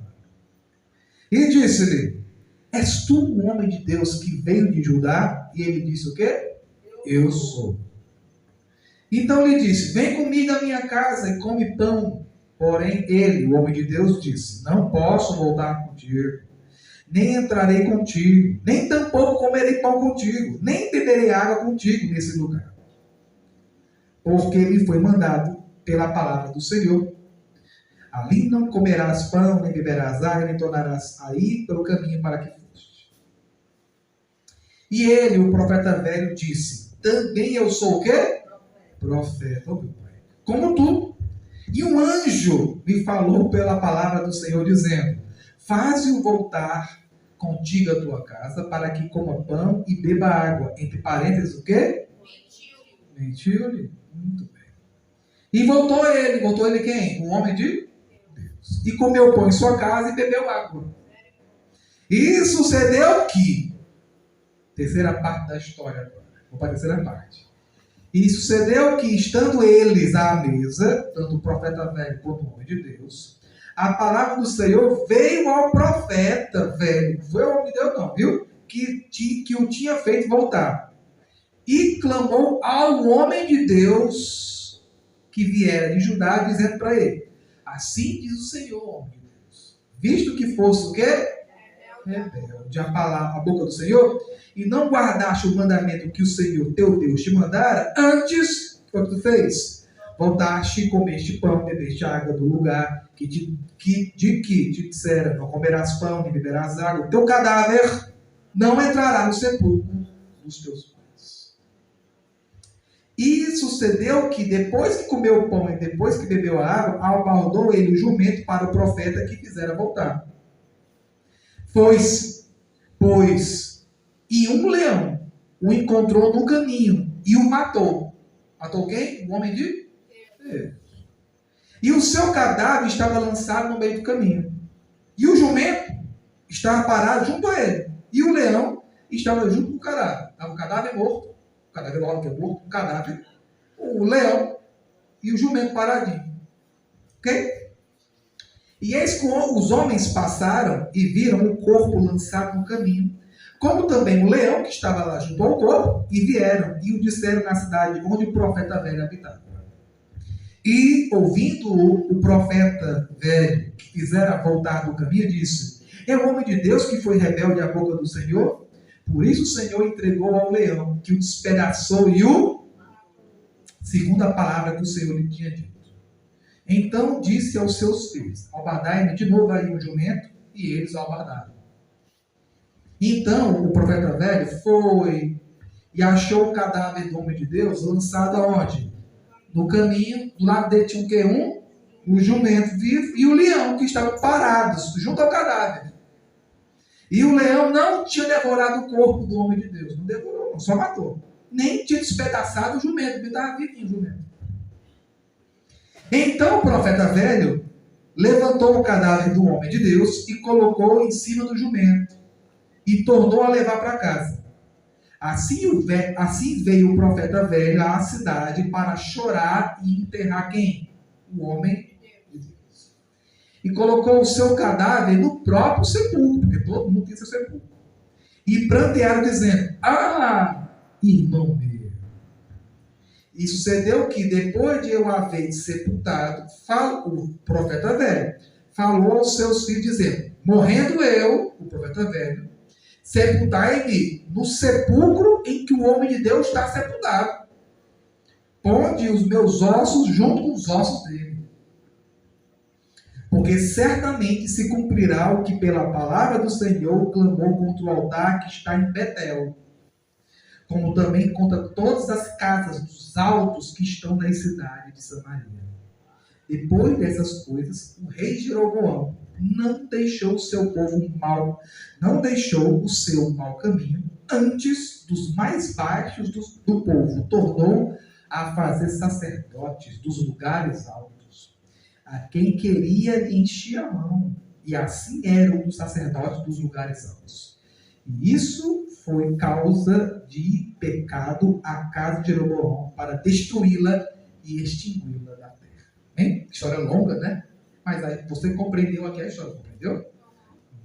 E disse-lhe, és tu o homem de Deus que veio de Judá? E ele disse o quê? Eu sou. Então lhe disse, vem comigo à minha casa e come pão. Porém ele, o homem de Deus, disse, não posso voltar contigo, nem entrarei contigo, nem tampouco comerei pão contigo, nem beberei água contigo nesse lugar. Porque me foi mandado pela palavra do Senhor, ali não comerás pão, nem beberás água, nem tornarás a ir pelo caminho para que foste. E ele, o profeta velho, disse, também eu sou o quê? Profeta. Como tu. E um anjo me falou pela palavra do Senhor, dizendo: faze-o voltar contigo à tua casa, para que coma pão e beba água. Entre parênteses, o quê? Mentiu-lhe. Muito bem. E voltou ele quem? O homem de Deus. E comeu pão em sua casa e bebeu água. E sucedeu que, terceira parte da história agora, vou para a terceira parte. E sucedeu que, estando eles à mesa, tanto o profeta velho quanto o homem de Deus, a palavra do Senhor veio ao profeta velho, não foi o homem de Deus não, viu? Que o tinha feito voltar. E clamou ao homem de Deus que viera de Judá, dizendo para ele: assim diz o Senhor, homem de Deus, visto que fosse o quê? Rebelde a boca do Senhor, e não guardaste o mandamento que o Senhor teu Deus te mandara, antes, o que tu fez? Voltaste e comeste pão, bebeste água do lugar que te dissera: não comerás pão, nem beberás água, o teu cadáver não entrará no sepulcro dos teus pais. E sucedeu que, depois que comeu o pão e depois que bebeu a água, abordou ele o jumento para o profeta que fizera voltar. E um leão o encontrou no caminho e o matou. Matou quem? O homem de Deus. E o seu cadáver estava lançado no meio do caminho. E o jumento estava parado junto a ele. E o leão estava junto com o cadáver. Estava o cadáver morto. O cadáver do homem que é morto. O cadáver. O leão e o jumento paradinho. Ok? E eis que os homens passaram e viram o corpo lançado no caminho, como também o leão que estava lá junto ao corpo, e vieram e o disseram na cidade onde o profeta velho habitava. E, ouvindo o profeta velho que fizera voltar do caminho, disse: é o homem de Deus que foi rebelde à boca do Senhor? Por isso o Senhor entregou ao leão, que o despedaçou e o... segundo a palavra que o Senhor lhe tinha dito. Então disse aos seus filhos: albardai-me de novo aí o jumento, e eles o albardaram. Então o profeta velho foi e achou o cadáver do homem de Deus lançado aonde? No caminho. Do lado dele tinha o quê? O jumento vivo e o leão que estavam parados junto ao cadáver. E o leão não tinha devorado o corpo do homem de Deus. Não devorou, não, só matou. Nem tinha despedaçado o jumento, porque estava vivinho o jumento. Então o profeta velho levantou o cadáver do homem de Deus e colocou em cima do jumento e tornou a levar para casa. Assim veio o profeta velho à cidade para chorar e enterrar quem? O homem de Deus. E colocou o seu cadáver no próprio sepulcro, porque todo mundo tem seu sepulcro. E prantearam dizendo: ah, irmão meu. E sucedeu que, depois de eu haver sepultado, o profeta velho falou aos seus filhos, dizendo: morrendo eu, o profeta velho, sepultai-me no sepulcro em que o homem de Deus está sepultado. Ponde os meus ossos junto com os ossos dele. Porque certamente se cumprirá o que pela palavra do Senhor clamou contra o altar que está em Betel, como também contra todas as casas dos altos que estão na cidade de Samaria. Depois dessas coisas, o rei Jeroboão não deixou o seu mau caminho, antes dos mais baixos do povo, tornou a fazer sacerdotes dos lugares altos, a quem queria encher a mão, e assim eram os sacerdotes dos lugares altos. E isso foi causa de pecado à casa de Jeroboão, para destruí-la e extingui-la da terra. Hein? História longa, né? Mas aí você compreendeu aqui a história, compreendeu?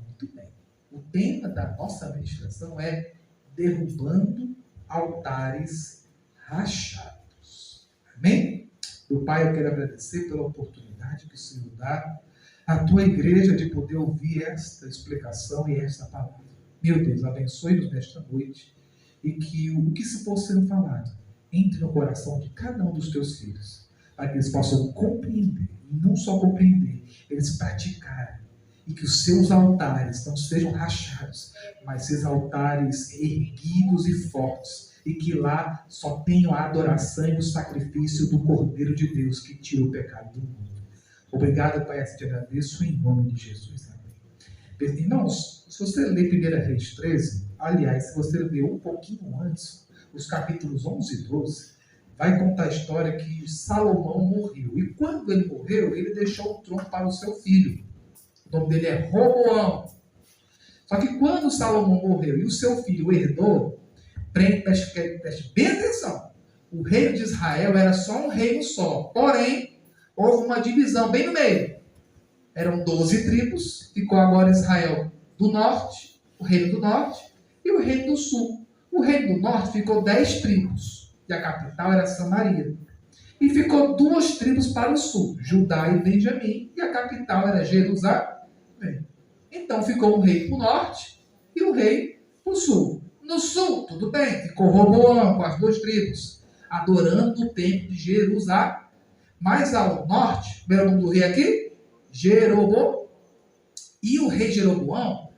Muito bem. O tema da nossa ministração é derrubando altares rachados. Amém? Meu Pai, eu quero agradecer pela oportunidade que o Senhor dá à tua igreja de poder ouvir esta explicação e esta palavra. Meu Deus, abençoe-nos nesta noite e que o que se for sendo falado entre no coração de cada um dos teus filhos, para que eles possam compreender, e não só compreender, eles praticarem, e que os seus altares não sejam rachados, mas seus altares erguidos e fortes, e que lá só tenham a adoração e o sacrifício do Cordeiro de Deus que tira o pecado do mundo. Obrigado, Pai, te agradeço em nome de Jesus. Amém. Irmãos, se você ler 1 Reis 13, aliás, se você ler um pouquinho antes, os capítulos 11 e 12, vai contar a história que Salomão morreu. E quando ele morreu, ele deixou o trono para o seu filho. O nome dele é Roboão. Só que quando Salomão morreu e o seu filho herdou, preste bem atenção, o reino de Israel era só um reino só. Porém, houve uma divisão bem no meio. Eram 12 tribos, ficou agora Israel do norte, o reino do norte, e o reino do sul. O reino do norte ficou 10 tribos. E a capital era Samaria. E ficou 2 tribos para o sul, Judá e Benjamim, e a capital era Jerusalém. Então ficou um rei para o norte e um rei para o sul. No sul, tudo bem, ficou Roboão com as 2 tribos, adorando o templo de Jerusalém. Mais ao norte, o nome do rei aqui? Jeroboão. E o rei Jeroboão,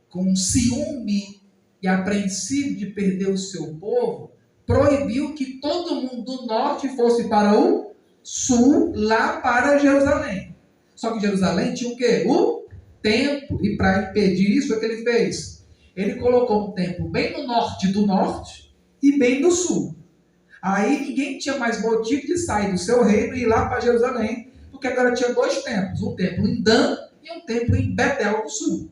com ciúme e apreensivo de perder o seu povo, proibiu que todo mundo do norte fosse para o sul, lá para Jerusalém. Só que Jerusalém tinha o quê? O templo. E para impedir isso, o que ele fez? Ele colocou um templo bem no norte do norte e bem no sul. Aí ninguém tinha mais motivo de sair do seu reino e ir lá para Jerusalém, porque agora tinha 2 templos, um templo em Dan e um templo em Betel do sul.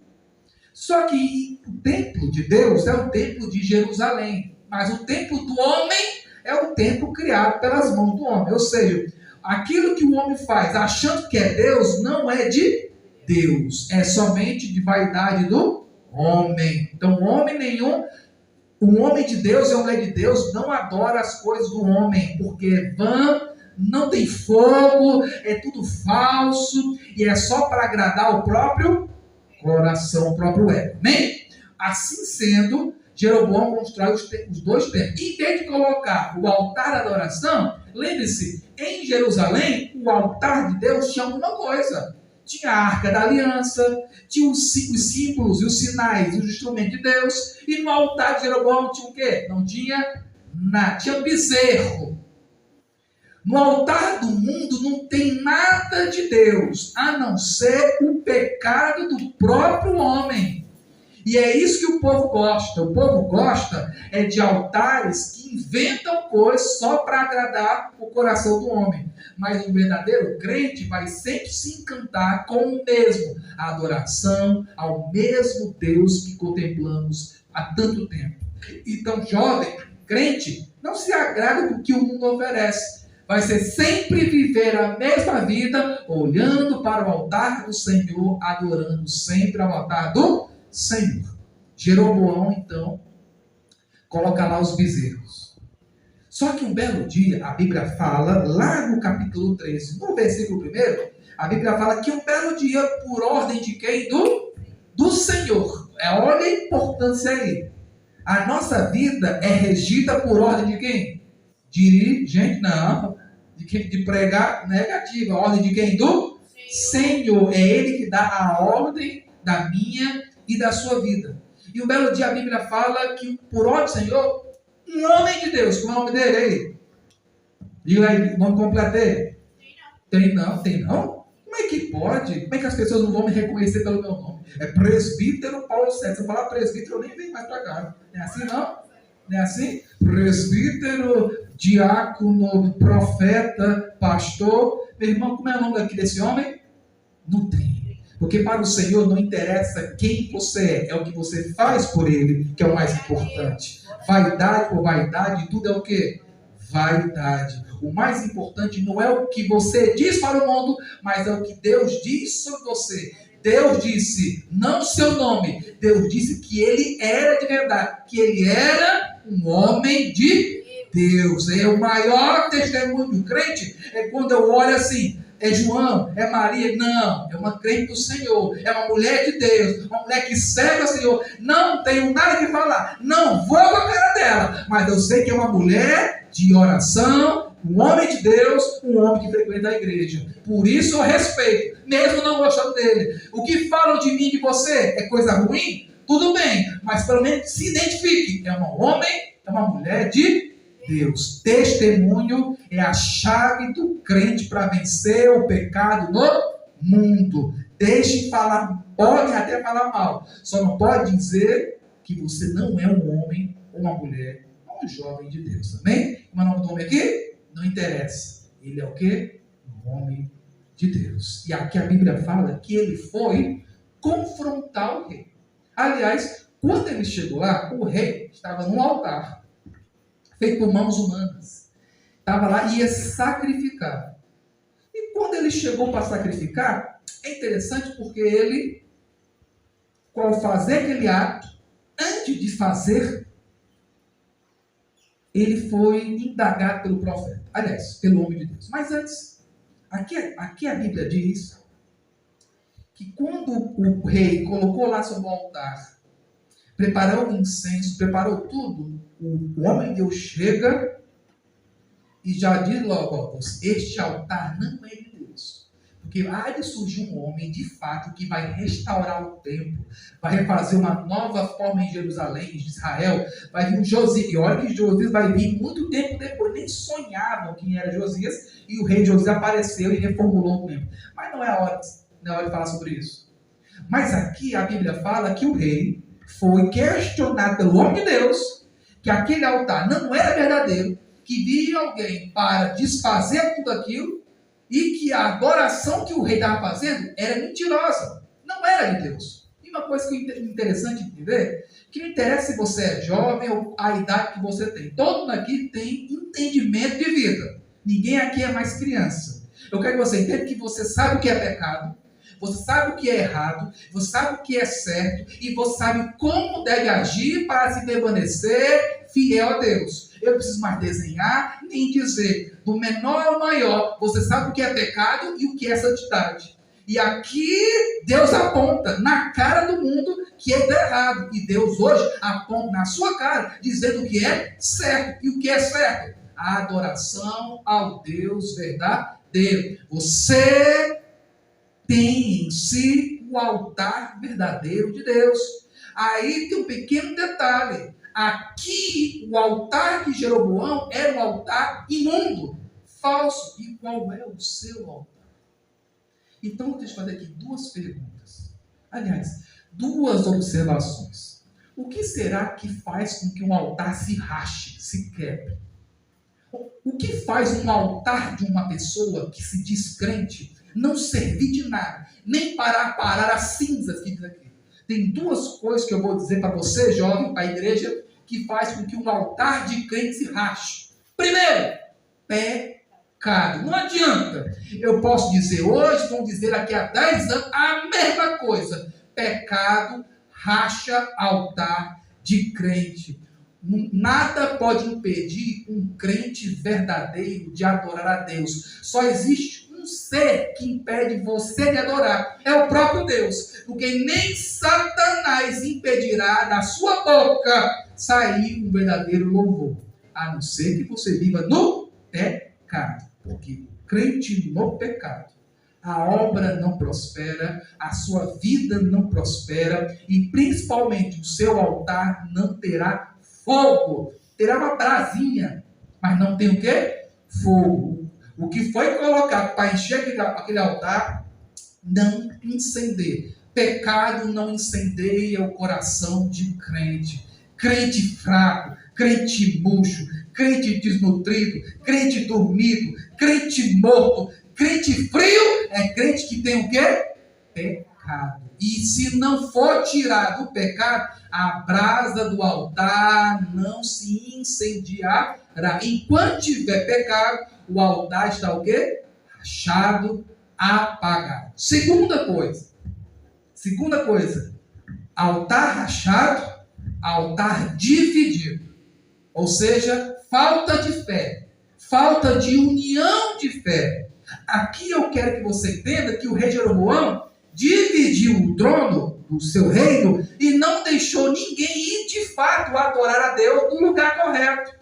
Só que o templo de Deus é o templo de Jerusalém, mas o templo do homem é o templo criado pelas mãos do homem. Ou seja, aquilo que o homem faz achando que é Deus, não é de Deus, é somente de vaidade do homem. Então, homem nenhum, o homem de Deus e a mulher de Deus não adora as coisas do homem, porque é vã, não tem fogo, é tudo falso, e é só para agradar o próprio coração, o próprio ego. Amém? Assim sendo, Jeroboão constrói os 2 templos. Em vez de colocar o altar da adoração, lembre-se, em Jerusalém, o altar de Deus tinha alguma coisa. Tinha a Arca da Aliança, tinha os símbolos e os sinais e os instrumentos de Deus. E no altar de Jeroboão tinha o quê? Não tinha nada, tinha bezerro. No altar do mundo não tem nada de Deus, a não ser o pecado do próprio homem. E é isso que o povo gosta. O povo gosta é de altares que inventam coisas só para agradar o coração do homem. Mas o verdadeiro crente vai sempre se encantar com o mesmo, a adoração ao mesmo Deus que contemplamos há tanto tempo. Então, jovem, crente, não se agrada com o que o mundo oferece. Vai ser sempre viver a mesma vida, olhando para o altar do Senhor, adorando sempre ao altar do Senhor. Jeroboão, então, coloca lá os bezerros. Só que um belo dia, a Bíblia fala, lá no capítulo 13, no versículo 1, a Bíblia fala que um belo dia, por ordem de quem? Do Senhor. Olha a importância aí. A nossa vida é regida por ordem de quem? Dirigente? Não. De pregar negativa. A ordem de quem? Do Senhor. É Ele que dá a ordem da minha e da sua vida. E um belo dia a Bíblia fala que por ordem do Senhor, um homem de Deus, como é o nome dele aí? Diga aí, o nome completo dele? Tem não? Como é que pode? Como é que as pessoas não vão me reconhecer pelo meu nome? É presbítero Paulo Sérgio. Se eu falar presbítero, eu nem venho mais para cá. Não é assim, não? Não é assim? Presbítero, diácono, profeta, pastor. Meu irmão, como é o nome aqui desse homem? Não tem. Porque para o Senhor não interessa quem você é o que você faz por Ele, que é o mais importante. Vaidade por vaidade, tudo é o quê? Vaidade. O mais importante não é o que você diz para o mundo, mas é o que Deus diz sobre você. Deus disse, não o seu nome, Deus disse que Ele era de verdade, que Ele era um homem de Deus. É o maior testemunho do crente, é quando eu olho assim, é João, é Maria, não, é uma crente do Senhor, é uma mulher de Deus, uma mulher que serve ao Senhor, não tenho nada que falar, não vou com a cara dela, mas eu sei que é uma mulher de oração, um homem de Deus, um homem que frequenta a igreja, por isso eu respeito, mesmo não gostando dele. O que falam de mim e de você é coisa ruim? Tudo bem, mas pelo menos se identifique, é um homem É uma mulher de Deus. Testemunho é a chave do crente para vencer o pecado no mundo. Deixe falar, podem até falar mal. Só não pode dizer que você não é um homem ou uma mulher ou um jovem de Deus. Amém? Como é o nome do homem aqui? Não interessa. Ele é o quê? Um homem de Deus. E aqui a Bíblia fala que ele foi confrontar o rei. Aliás, quando ele chegou lá, o rei estava num altar, feito por mãos humanas. Estava lá e ia sacrificar. E quando ele chegou para sacrificar, é interessante porque ele, ao fazer aquele ato, antes de fazer, ele foi indagado pelo profeta. Aliás, pelo homem de Deus. Mas antes, aqui a Bíblia diz que quando o rei colocou lá sobre o altar, preparou o incenso, preparou tudo, o homem de Deus chega e já diz logo, este altar não é de Deus. Porque há de surgir um homem, de fato, que vai restaurar o templo, vai refazer uma nova forma em Jerusalém, em Israel, vai vir um Josias, e olha que Josias vai vir muito tempo depois, nem sonhavam quem era Josias, e o rei Josias apareceu e reformulou o templo. Mas não é hora de falar sobre isso. Mas aqui a Bíblia fala que o rei foi questionado pelo homem de Deus, que aquele altar não era verdadeiro, que via alguém para desfazer tudo aquilo, e que a adoração que o rei estava fazendo era mentirosa, não era de Deus. E uma coisa que é interessante entender, que não interessa se você é jovem ou a idade que você tem, todo mundo aqui tem entendimento de vida, ninguém aqui é mais criança. Eu quero que você entenda que você sabe o que é pecado, você sabe o que é errado, você sabe o que é certo, e você sabe como deve agir para se permanecer fiel a Deus. Eu não preciso mais desenhar, nem dizer do menor ao maior. Você sabe o que é pecado e o que é santidade. E aqui Deus aponta na cara do mundo que é errado. E Deus hoje aponta na sua cara, dizendo o que é certo. E o que é certo? A adoração ao Deus verdadeiro. Você tem em si o altar verdadeiro de Deus. Aí tem um pequeno detalhe. Aqui, o altar de Jeroboão era um altar imundo, falso. E qual é o seu altar? Então, deixa eu fazer aqui duas perguntas. Aliás, duas observações. O que será que faz com que um altar se rache, se quebre? O que faz um altar de uma pessoa que se diz crente não servir de nada, nem para parar as cinzas que diz aqui? Tem duas coisas que eu vou dizer para você, jovem, para a igreja, que faz com que um altar de crente se rache. Primeiro, pecado. Não adianta. Eu posso dizer hoje, vão dizer daqui a 10 anos, a mesma coisa. Pecado racha altar de crente. Nada pode impedir um crente verdadeiro de adorar a Deus. Só existe um ser que impede você de adorar. É o próprio Deus. Porque nem Satanás impedirá da sua boca sair um verdadeiro louvor. A não ser que você viva no pecado. Porque o crente no pecado, a obra não prospera, a sua vida não prospera e principalmente o seu altar não terá fogo. Terá uma brasinha, mas não tem o quê? Fogo. O que foi colocado para encher aquele altar não incendeia. Pecado não incendeia o coração de crente. Crente fraco, crente murcho, crente desnutrido, crente dormido, crente morto, crente frio, é crente que tem o quê? Pecado. E se não for tirado o pecado, a brasa do altar não se incendiará. Enquanto tiver pecado, o altar está o quê? Rachado, apagado. Segunda coisa, altar rachado, altar dividido. Ou seja, falta de fé, falta de união de fé. Aqui eu quero que você entenda que o rei Jeroboão dividiu o trono do seu reino e não deixou ninguém ir de fato adorar a Deus no lugar correto.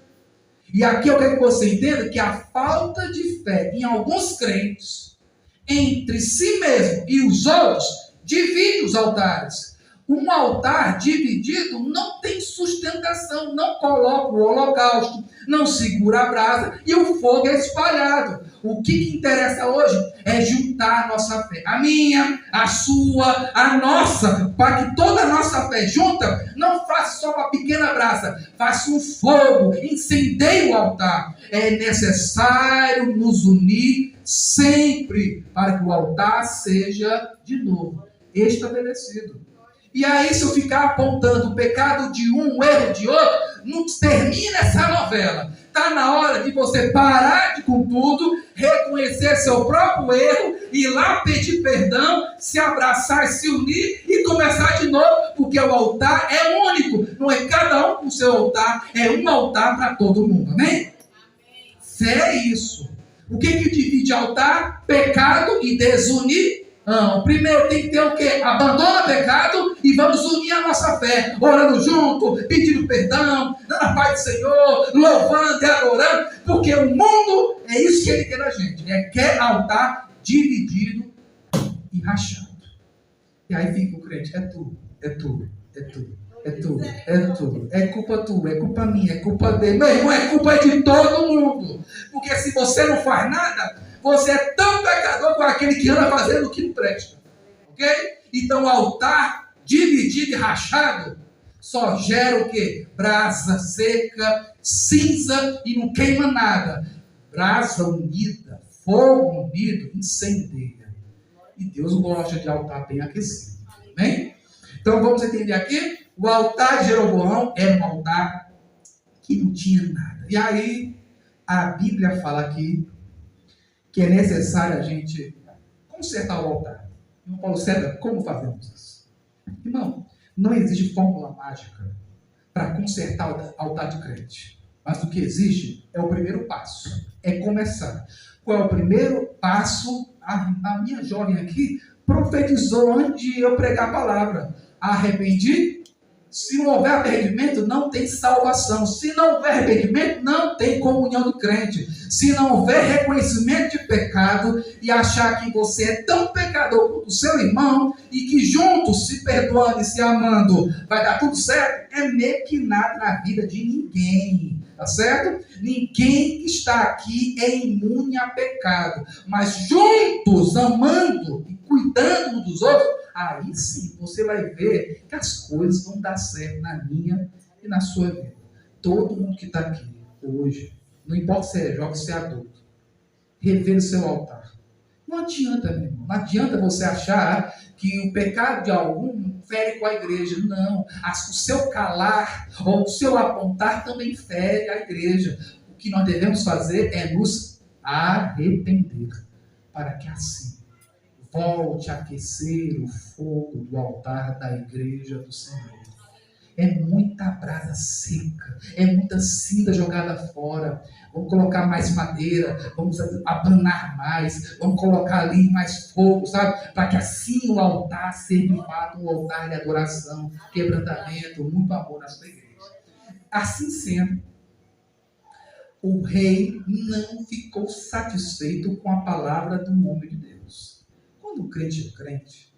E aqui eu quero que você entenda que a falta de fé em alguns crentes, entre si mesmo e os outros, divide os altares. Um altar dividido não tem sustentação, não coloca o holocausto, não segura a brasa e o fogo é espalhado. O que interessa hoje é juntar a nossa fé, a minha, a sua, a nossa, para que toda a nossa fé junta não faça só uma pequena brasa, faça um fogo, incendeie o altar. É necessário nos unir sempre para que o altar seja de novo estabelecido. E aí, se eu ficar apontando o pecado de um, o erro de outro, não termina essa novela. Está na hora de você parar com tudo, reconhecer seu próprio erro, ir lá pedir perdão, se abraçar, se unir e começar de novo, porque o altar é único. Não é cada um com o seu altar, é um altar para todo mundo, amém? Fé é isso. O que divide altar? Pecado e desunião. Primeiro tem que ter o quê? Abandona o pecado e vamos unir a nossa fé, orando junto, pedindo perdão, dando a paz do Senhor, louvando e adorando, porque o mundo é isso que ele quer da gente, quer altar dividido e rachado. E aí fica o crente, é tudo, é culpa tua, é culpa minha, é culpa dele. Meu irmão, é culpa de todo mundo, porque se você não faz nada, você é tão pecador como aquele que anda fazendo o que não presta. Ok? Então o altar dividido e rachado só gera o quê? Brasa seca, cinza e não queima nada. Brasa unida, fogo unido, incendeia. E Deus gosta de altar bem aquecido. Amém? Então vamos entender aqui. O altar de Jeroboão era um altar que não tinha nada. E aí a Bíblia fala aqui que é necessário a gente consertar o altar. Irmão Paulo César, como fazemos isso? Irmão, não existe fórmula mágica para consertar o altar de crente. Mas o que existe é o primeiro passo. É começar. Qual é o primeiro passo? A minha jovem aqui profetizou antes de eu pregar a palavra. Arrependi. Se não houver arrependimento, não tem salvação. Se não houver arrependimento, não tem comunhão do crente. Se não houver reconhecimento de pecado e achar que você é tão pecador quanto o seu irmão e que juntos, se perdoando e se amando, vai dar tudo certo, é meio que nada na vida de ninguém. Tá certo? Ninguém que está aqui é imune a pecado. Mas juntos, amando e cuidando uns dos outros, aí sim você vai ver que as coisas vão dar certo na minha e na sua vida. Todo mundo que está aqui hoje, não importa se é jovem ou se é adulto, rever o seu altar. Não adianta, meu irmão. Não adianta você achar que o pecado de algum fere com a igreja. Não. O seu calar ou o seu apontar também fere a igreja. O que nós devemos fazer é nos arrepender, para que assim volte a aquecer o fogo do altar da igreja do Senhor. É muita brasa seca, é muita cinza jogada fora. Vamos colocar mais madeira, vamos abanar mais, vamos colocar ali mais fogo, sabe? Para que assim o altar seja de fato um altar de adoração, quebrantamento, muito amor na sua igreja. Assim sendo, o rei não ficou satisfeito com a palavra do homem de Deus. Quando o crente é crente,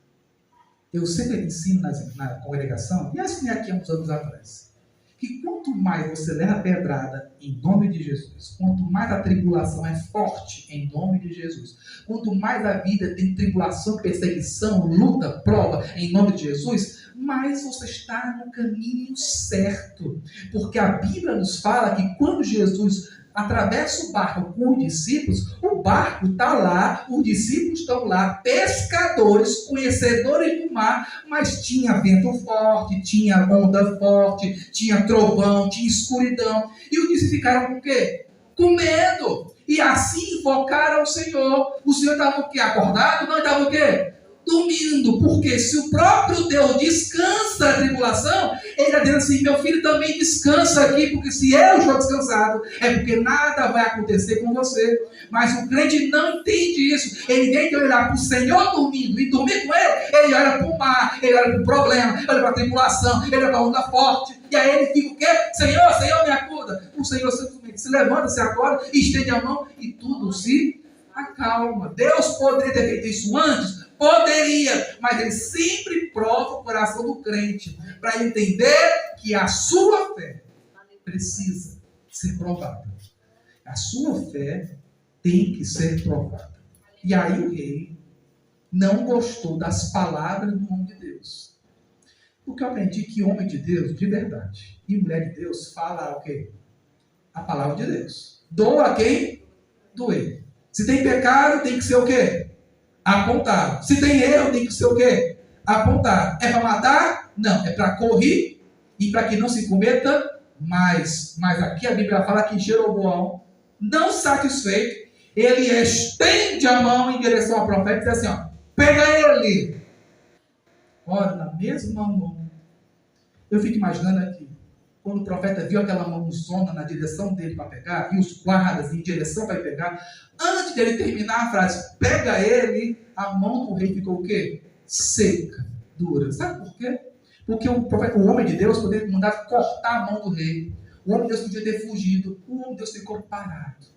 eu sempre ensino na congregação, e assinei aqui há uns anos atrás, que quanto mais você leva pedrada em nome de Jesus, quanto mais a tribulação é forte em nome de Jesus, quanto mais a vida tem tribulação, perseguição, luta, prova em nome de Jesus, mais você está no caminho certo. Porque a Bíblia nos fala que quando Jesus atravessa o barco com os discípulos, o barco está lá, os discípulos estão lá, pescadores, conhecedores do mar, mas tinha vento forte, tinha onda forte, tinha trovão, tinha escuridão. E os discípulos ficaram com o quê? Com medo. E assim invocaram o Senhor. O Senhor estava o quê? Acordado? Não, estava o quê? Dormindo, porque se o próprio Deus descansa da tribulação, ele está dizendo assim: meu filho também descansa aqui, porque se eu estou descansado, é porque nada vai acontecer com você. Mas o crente não entende isso. Ele vem de olhar para o Senhor dormindo e dormir com ele olha para o mar, ele olha para o problema, olha para a tribulação, ele olha para a onda forte, e aí ele fica o quê? Senhor, Senhor, me acuda. O Senhor simplesmente se levanta, se acorda, estende a mão e tudo se acalma. Deus poderia ter feito isso antes? Poderia, mas ele sempre prova o coração do crente para entender que a sua fé precisa ser provada. A sua fé tem que ser provada. E aí o rei não gostou das palavras do homem de Deus. Porque eu aprendi que homem de Deus, de verdade, e mulher de Deus, fala o quê? A palavra de Deus. Doa a quem? Doer. Se tem pecado, tem que ser o quê? Apontado. Se tem erro, tem que ser o quê? Apontado. É para matar? Não. É para correr e para que não se cometa mais. Mas aqui a Bíblia fala que Jeroboão, não satisfeito, ele estende a mão em direção ao profeta e diz assim, ó, pega ele. Ora, na mesma mão, eu fico imaginando aqui, quando o profeta viu aquela mãozona na direção dele para pegar, e os guardas em direção para pegar, antes dele terminar a frase, pega ele, a mão do rei ficou o quê? Seca, dura. Sabe por quê? Porque o homem de Deus poderia mandar cortar a mão do rei. O homem de Deus podia ter fugido. O homem de Deus ficou parado.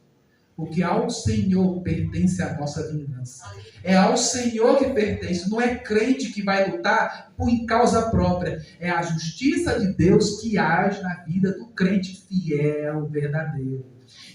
Porque ao Senhor pertence a nossa vingança. É ao Senhor que pertence. Não é crente que vai lutar por causa própria. É a justiça de Deus que age na vida do crente fiel, verdadeiro.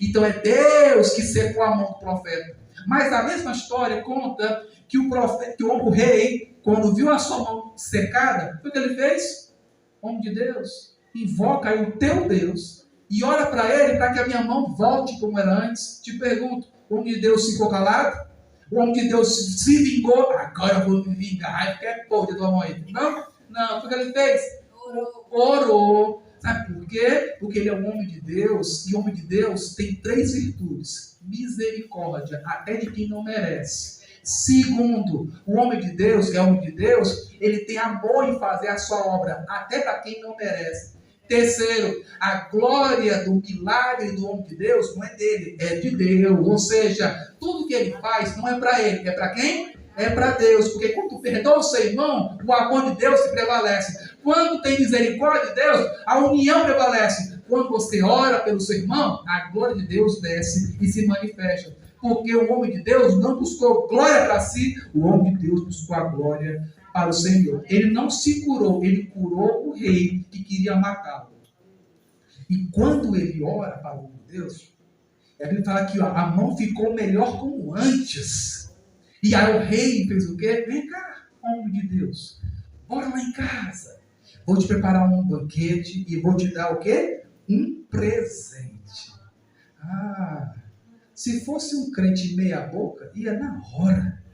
Então é Deus que secou a mão do profeta. Mas a mesma história conta que o rei, quando viu a sua mão secada, o que ele fez? Homem de Deus, invoca aí o teu Deus e ora para ele para que a minha mão volte como era antes. Te pergunto, o homem de Deus ficou calado? O homem de Deus se vingou? Agora eu vou me vingar. Ai, porque é porra de tua mão aí. Não, o que ele fez? Orou. Sabe por quê? Porque ele é um homem de Deus, e o homem de Deus tem 3 virtudes. Misericórdia, até de quem não merece. Segundo, o homem de Deus, que é homem de Deus, ele tem amor em fazer a sua obra, até para quem não merece. Terceiro, a glória do milagre do homem de Deus não é dele, é de Deus. Ou seja, tudo que ele faz não é para ele, é para quem? É para Deus. Porque quando tu perdoa o seu irmão, o amor de Deus se prevalece. Quando tem misericórdia de Deus, a união prevalece. Quando você ora pelo seu irmão, a glória de Deus desce e se manifesta. Porque o homem de Deus não buscou glória para si, o homem de Deus buscou a glória para o Senhor. Ele não se curou, ele curou o rei que queria matá-lo. E quando ele ora para o homem de Deus, ele fala que a mão ficou melhor como antes. E aí o rei fez o quê? Vem cá, homem de Deus, bora lá em casa. Vou te preparar um banquete e vou te dar o quê? Um presente. Se fosse um crente meia boca, ia na hora.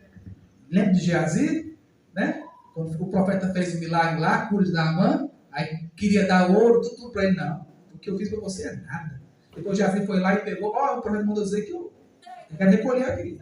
Lembra de Geazi? Né? Quando o profeta fez o milagre lá, cura de Naamã, aí queria dar ouro, tudo para ele. Não, o que eu fiz para você é nada. Depois Geazi foi lá e pegou, o profeta mandou dizer que eu quero recolher aqui.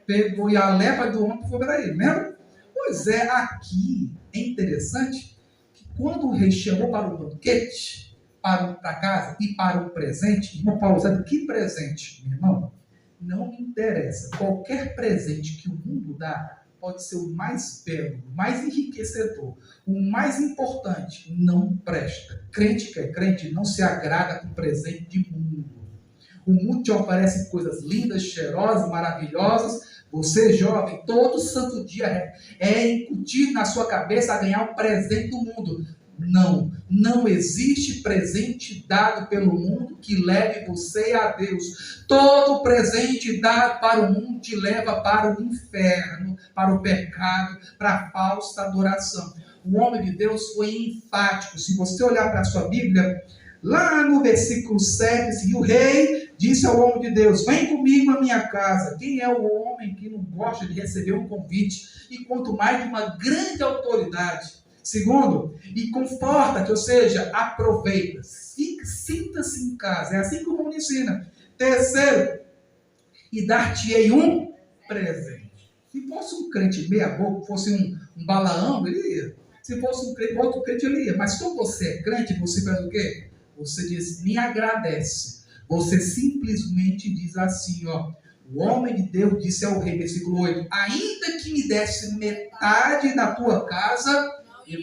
Pegou e a leva do homem foi para ele, lembra? Pois é, aqui é interessante que quando o rei chamou para o banquete, para casa e para o presente, irmão Paulo, sabe que presente, meu irmão? Não me interessa. Qualquer presente que o mundo dá pode ser o mais belo, o mais enriquecedor, o mais importante, não presta. Crente que é crente não se agrada com presente de mundo. O mundo te oferece coisas lindas, cheirosas, maravilhosas. Você, jovem, todo santo dia é incutido na sua cabeça a ganhar um presente do mundo. Não existe presente dado pelo mundo que leve você a Deus. Todo presente dado para o mundo te leva para o inferno, para o pecado, para a falsa adoração. O homem de Deus foi enfático. Se você olhar para a sua Bíblia, lá no versículo 7, e o rei disse ao homem de Deus, vem comigo à minha casa. Quem é o homem que não gosta de receber um convite? E quanto mais de uma grande autoridade. Segundo, e conforta-te, ou seja, aproveita. Sinta-se em casa. É assim que o mundo ensina. Terceiro, e dar-te-ei um presente. Se fosse um crente meia boca, fosse um Balaão, ele ia. Se fosse um crente, outro crente, ele ia. Mas quando você é crente, você faz o quê? Você diz, me agradece. Você simplesmente diz assim, ó. O homem de Deus disse ao rei, versículo 8, ainda que me desse metade da tua casa, eu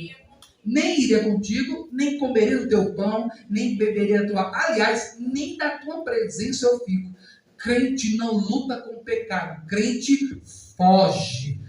nem iria contigo, nem comeria do teu pão, nem beberia da tua... Aliás, nem da tua presença eu fico. Crente não luta com o pecado. Crente foge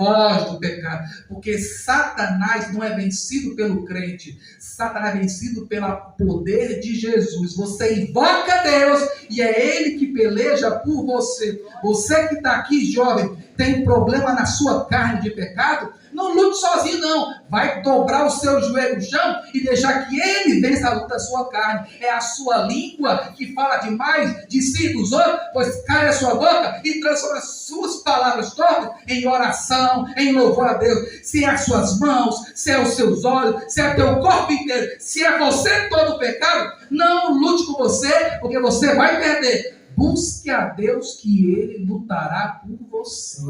Foge do pecado, porque Satanás não é vencido pelo crente, Satanás é vencido pelo poder de Jesus. Você invoca Deus e é Ele que peleja por você. Você que está aqui, jovem, tem problema na sua carne de pecado, não lute sozinho não, vai dobrar o seu joelho no chão e deixar que Ele vença a luta da sua carne. É a sua língua que fala demais de si e dos outros, pois cai a sua boca e transforma as suas palavras tortas em oração, em louvor a Deus. Se é as suas mãos, se é os seus olhos, se é o teu corpo inteiro, se é você todo o pecado, não lute com você, porque você vai perder. Busque a Deus que Ele lutará por você.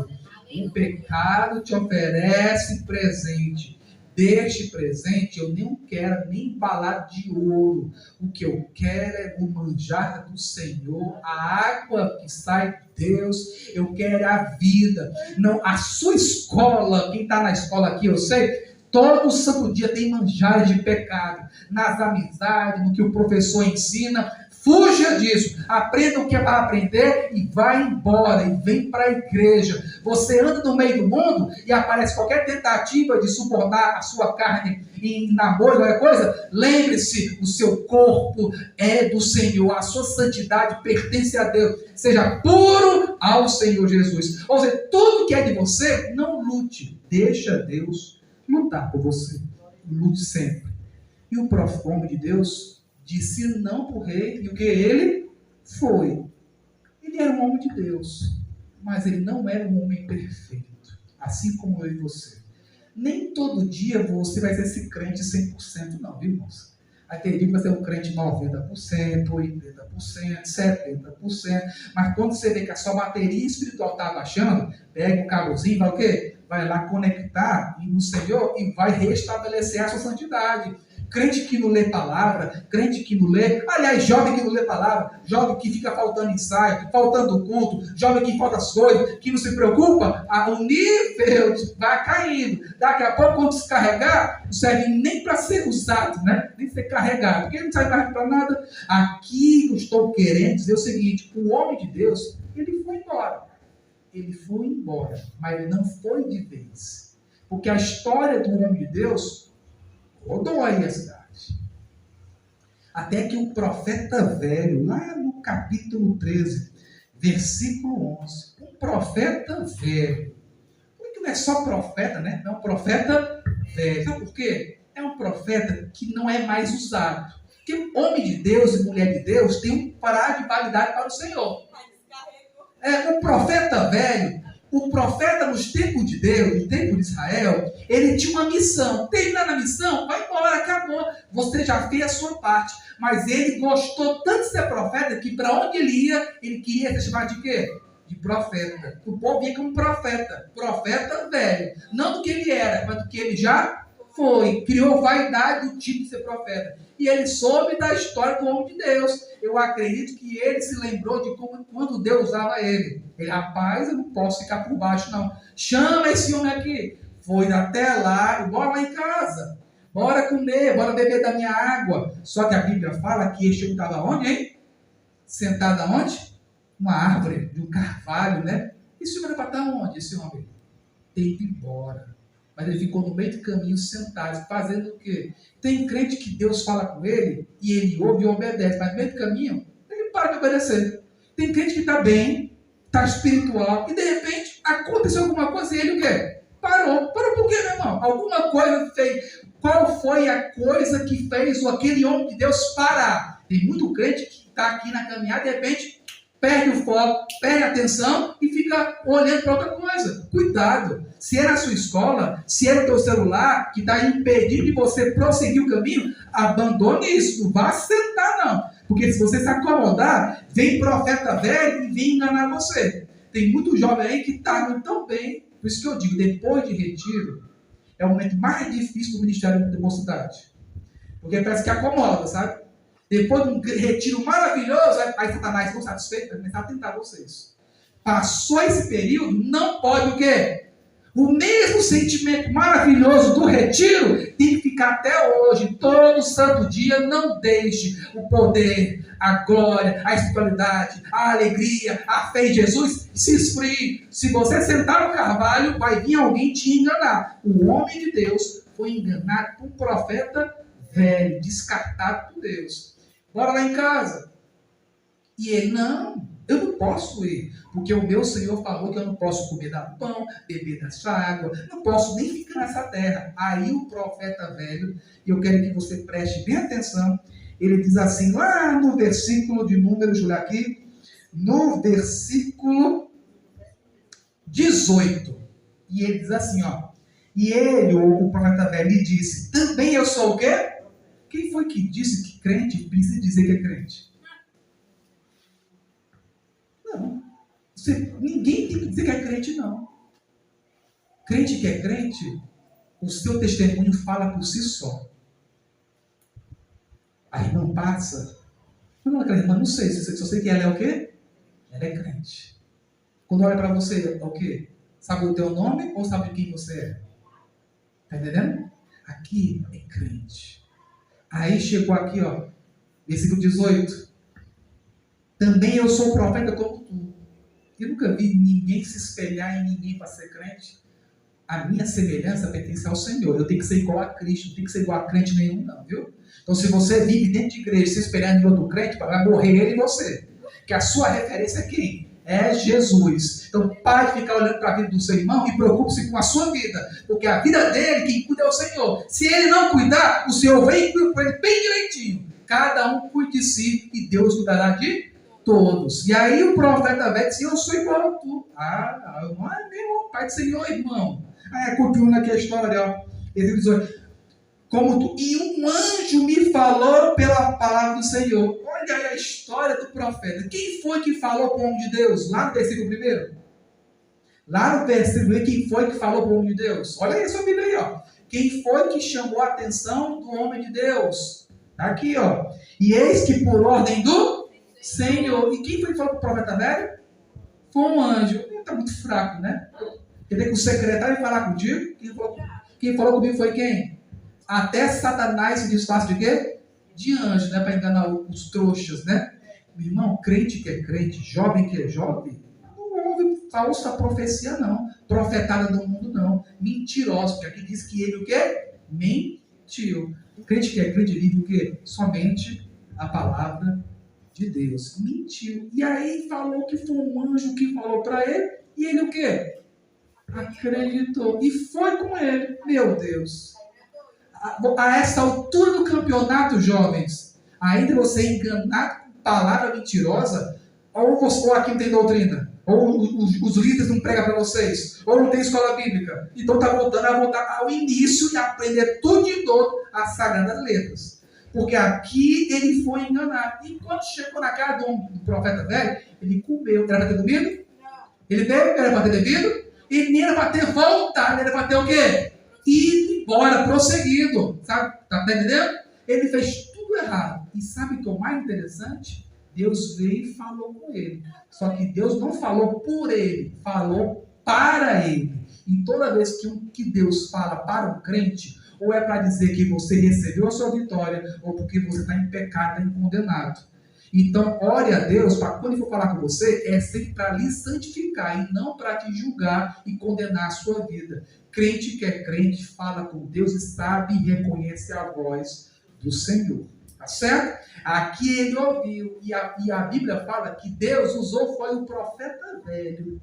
O pecado te oferece presente. Deste presente eu não quero nem embalar de ouro. O que eu quero é o manjar do Senhor, a água que sai de Deus. Eu quero a vida. Não, a sua escola, quem está na escola aqui, eu sei, todo santo dia tem manjar de pecado. Nas amizades, no que o professor ensina. Fuja disso, aprenda o que é para aprender e vai embora e vem para a igreja. Você anda no meio do mundo e aparece qualquer tentativa de subornar a sua carne em namoro, qualquer coisa. Lembre-se, o seu corpo é do Senhor, a sua santidade pertence a Deus. Seja puro ao Senhor Jesus. Ou seja, tudo que é de você, não lute, deixa Deus lutar por você. Lute sempre. E o homem de Deus disse não para o rei, e o que ele foi? Ele era um homem de Deus, mas ele não era um homem perfeito, assim como eu e você. Nem todo dia você vai ser esse crente 100%, não, viu, irmãos? Aquele dia vai ser um crente 90%, 80%, 70%, mas quando você vê que a sua bateria espiritual está baixando, pega o cabozinho e vai o quê? Vai lá conectar no Senhor e vai restabelecer a sua santidade. Crente que não lê palavra, crente que não lê, aliás, jovem que não lê palavra, jovem que fica faltando ensaio, faltando culto, jovem que falta as coisas, que não se preocupa, o nível vai caindo. Daqui a pouco, quando descarregar, não serve nem para ser usado, né? Nem ser carregado, porque não serve para nada. Aqui eu estou querendo dizer o seguinte: o homem de Deus, ele foi embora. Ele foi embora, mas ele não foi de vez. Porque a história do homem de Deus rodou aí a cidade. Até que o profeta velho, lá no capítulo 13, versículo 11, um profeta velho, porque não é só profeta, né? É um profeta velho. Sabe por quê? É um profeta que não é mais usado. Porque homem de Deus e mulher de Deus tem um prazo de validade para o Senhor. Um profeta velho, o profeta nos tempos de Deus, no tempo de Israel, ele tinha uma missão. Terminar a missão, vai embora, acabou. Você já fez a sua parte. Mas ele gostou tanto de ser profeta que para onde ele ia, ele queria ser chamado de quê? De profeta. O povo via como profeta. Profeta velho. Não do que ele era, mas do que ele já foi. Criou vaidade do tipo de ser profeta. E ele soube da história do homem de Deus. Eu acredito que ele se lembrou de como, quando Deus usava ele. Ele, rapaz, eu não posso ficar por baixo, não. Chama esse homem aqui. Foi até lá, e bora lá em casa. Bora comer, bora beber da minha água. Só que a Bíblia fala que este homem estava onde, hein? Sentado aonde? Uma árvore, de um carvalho, né? Esse homem era para estar onde, esse homem? Tem que ir embora. Mas ele ficou no meio do caminho sentado, fazendo o quê? Tem crente que Deus fala com ele, e ele ouve e obedece, mas no meio do caminho, ele para de obedecer. Tem crente que está bem, está espiritual, e de repente aconteceu alguma coisa e ele o quê? Parou. Parou por quê, meu irmão? Alguma coisa fez. Qual foi a coisa que fez aquele homem de Deus parar? Tem muito crente que está aqui na caminhada e de repente perde o foco, perde a atenção e fica olhando para outra coisa. Cuidado. Se é na sua escola, se é no teu celular que está impedindo de você prosseguir o caminho, abandone isso. Não vá sentar, não. Porque se você se acomodar, vem profeta velho e vem enganar você. Tem muito jovem aí que está indo tão bem. Por isso que eu digo, depois de retiro, é o momento mais difícil do ministério da mocidade. Porque parece que acomoda, sabe? Depois de um retiro maravilhoso, aí Satanás não satisfeito, vai começar a tentar vocês. Passou esse período, não pode o quê? O mesmo sentimento maravilhoso do retiro tem que ficar até hoje, todo santo dia. Não deixe o poder, a glória, a espiritualidade, a alegria, a fé em Jesus se esfrie. Se você sentar no carvalho, vai vir alguém te enganar. O homem de Deus foi enganado por um profeta velho, descartado por Deus. Bora lá em casa. E ele, não, eu não posso ir, porque o meu Senhor falou que eu não posso comer da pão, beber dessa água, não posso nem ficar nessa terra. Aí o profeta velho, e eu quero que você preste bem atenção, ele diz assim, lá no versículo de Números, deixa eu olhar aqui, no versículo 18, e ele diz assim, ó, e ele, o profeta velho, lhe disse, também eu sou o quê? Quem foi que disse que crente precisa dizer que é crente? Não. Ninguém tem que dizer que é crente, não. Crente que é crente, o seu testemunho fala por si só. A irmã passa. Não, aquela irmã, não sei. Só sei que ela é o quê? Ela é crente. Quando olha para você, é o quê? Sabe o teu nome ou sabe de quem você é? Está entendendo? Aqui é crente. Aí chegou aqui, ó, versículo 18. Também eu sou profeta como tu. Eu nunca vi ninguém se espelhar em ninguém para ser crente. A minha semelhança pertence ao Senhor. Eu tenho que ser igual a Cristo, não tenho que ser igual a crente nenhum, não, viu? Então, se você vive dentro de igreja se espelhando em outro crente, vai morrer ele e você. Que a sua referência é quem? É Jesus. Então, pare de ficar olhando para a vida do seu irmão e preocupe-se com a sua vida. Porque a vida dele, quem cuida é o Senhor. Se ele não cuidar, o Senhor vem e cuida para ele bem direitinho. Cada um cuide de si e Deus cuidará de todos. E aí o profeta velho disse, eu sou igual a tu. Não é meu pai do Senhor, irmão. Aí continua aqui a história, ó. Ele diz, como tu. E um anjo me falou pela palavra do Senhor. Olha aí a história do profeta. Quem foi que falou com o homem de Deus? Lá no versículo 1. Lá no versículo 1, quem foi que falou com o homem de Deus? Olha aí a sua Bíblia aí, ó. Quem foi que chamou a atenção do homem de Deus? Tá aqui, ó. E eis que por ordem do Senhor. E quem foi que falou com o profeta velho? Foi um anjo. Está muito fraco, né? Quer dizer que o secretário vai falar contigo? Quem falou comigo foi quem? Até Satanás se disfarça de quê? De anjo, né? Para enganar os trouxas, né? Meu irmão, crente que é crente, jovem que é jovem, não ouve falsa profecia, não. Profetada do mundo, não. Mentiroso, porque aqui diz que ele o quê? Mentiu. O crente que é crente vive o quê? Somente a palavra de Deus. Mentiu. E aí falou que foi um anjo que falou para ele, e ele o quê? Acreditou. E foi com ele. Meu Deus. A essa altura do campeonato, jovens, ainda você enganar com palavra mentirosa, ou aqui não tem doutrina, ou os líderes não pregam para vocês, ou não tem escola bíblica. Então está voltando a voltar ao início e aprender tudo de novo as sagradas letras. Porque aqui ele foi enganado. E quando chegou na casa do profeta velho, ele comeu. Era para ter comido? Ele bebeu? Era para ter bebido? E nem era para ter voltado. Era para ter o quê? Ido embora, prosseguido. Sabe? Tá entendendo? Ele fez tudo errado. E sabe o que é o mais interessante? Deus veio e falou com ele. Só que Deus não falou por ele, falou para ele. E toda vez que Deus fala para um crente, ou é para dizer que você recebeu a sua vitória, ou porque você está em pecado, está em condenado. Então, ore a Deus, para quando ele for falar com você, é sempre para lhe santificar, e não para te julgar e condenar a sua vida. Crente que é crente, fala com Deus e sabe e reconhece a voz do Senhor. Tá certo? Aqui ele ouviu, e a Bíblia fala que Deus usou foi o profeta velho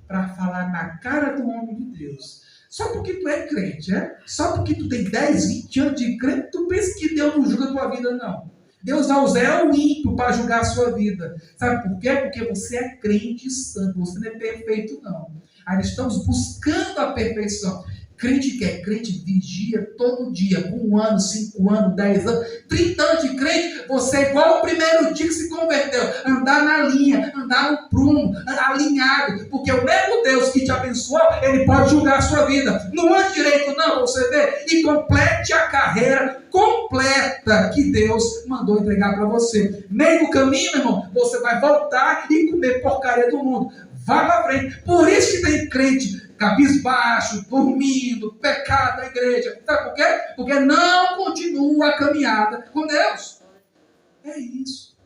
para falar na cara do homem de Deus. Só porque tu é crente, Só porque tu tem 10, 20 anos de crente, tu pensa que Deus não julga a tua vida, não. Deus vai usar o ímpio para julgar a sua vida. Sabe por quê? Porque você é crente santo, você não é perfeito, não. Aí estamos buscando a perfeição. Crente que é crente, vigia todo dia, 1 ano, 5 anos, 10 anos, 30 anos de crente, você é igual o primeiro dia que se converteu, andar na linha, andar no prumo, alinhado, porque o mesmo Deus que te abençoou, ele pode julgar a sua vida. Não ande direito não, você vê, e complete a carreira completa que Deus mandou entregar para você. Meio do caminho, meu irmão, você vai voltar e comer porcaria do mundo. Vá para frente. Por isso que tem crente cabisbaixo, dormindo, pecado na igreja. Sabe por quê? Porque não continua a caminhada com Deus. É isso.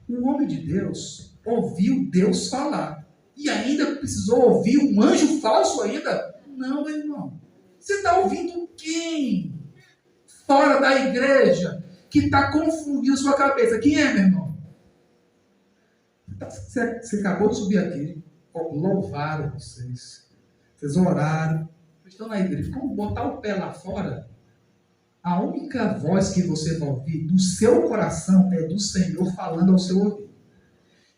O homem de Deus ouviu Deus falar. E ainda precisou ouvir um anjo falso ainda? Não, meu irmão. Você está ouvindo quem? Fora da igreja, que está confundindo sua cabeça. Quem é, meu irmão? Você acabou de subir aqui. Louvaram vocês. Vocês oraram. Estão na igreja. Como botar o pé lá fora? A única voz que você vai ouvir do seu coração é do Senhor falando ao seu ouvido.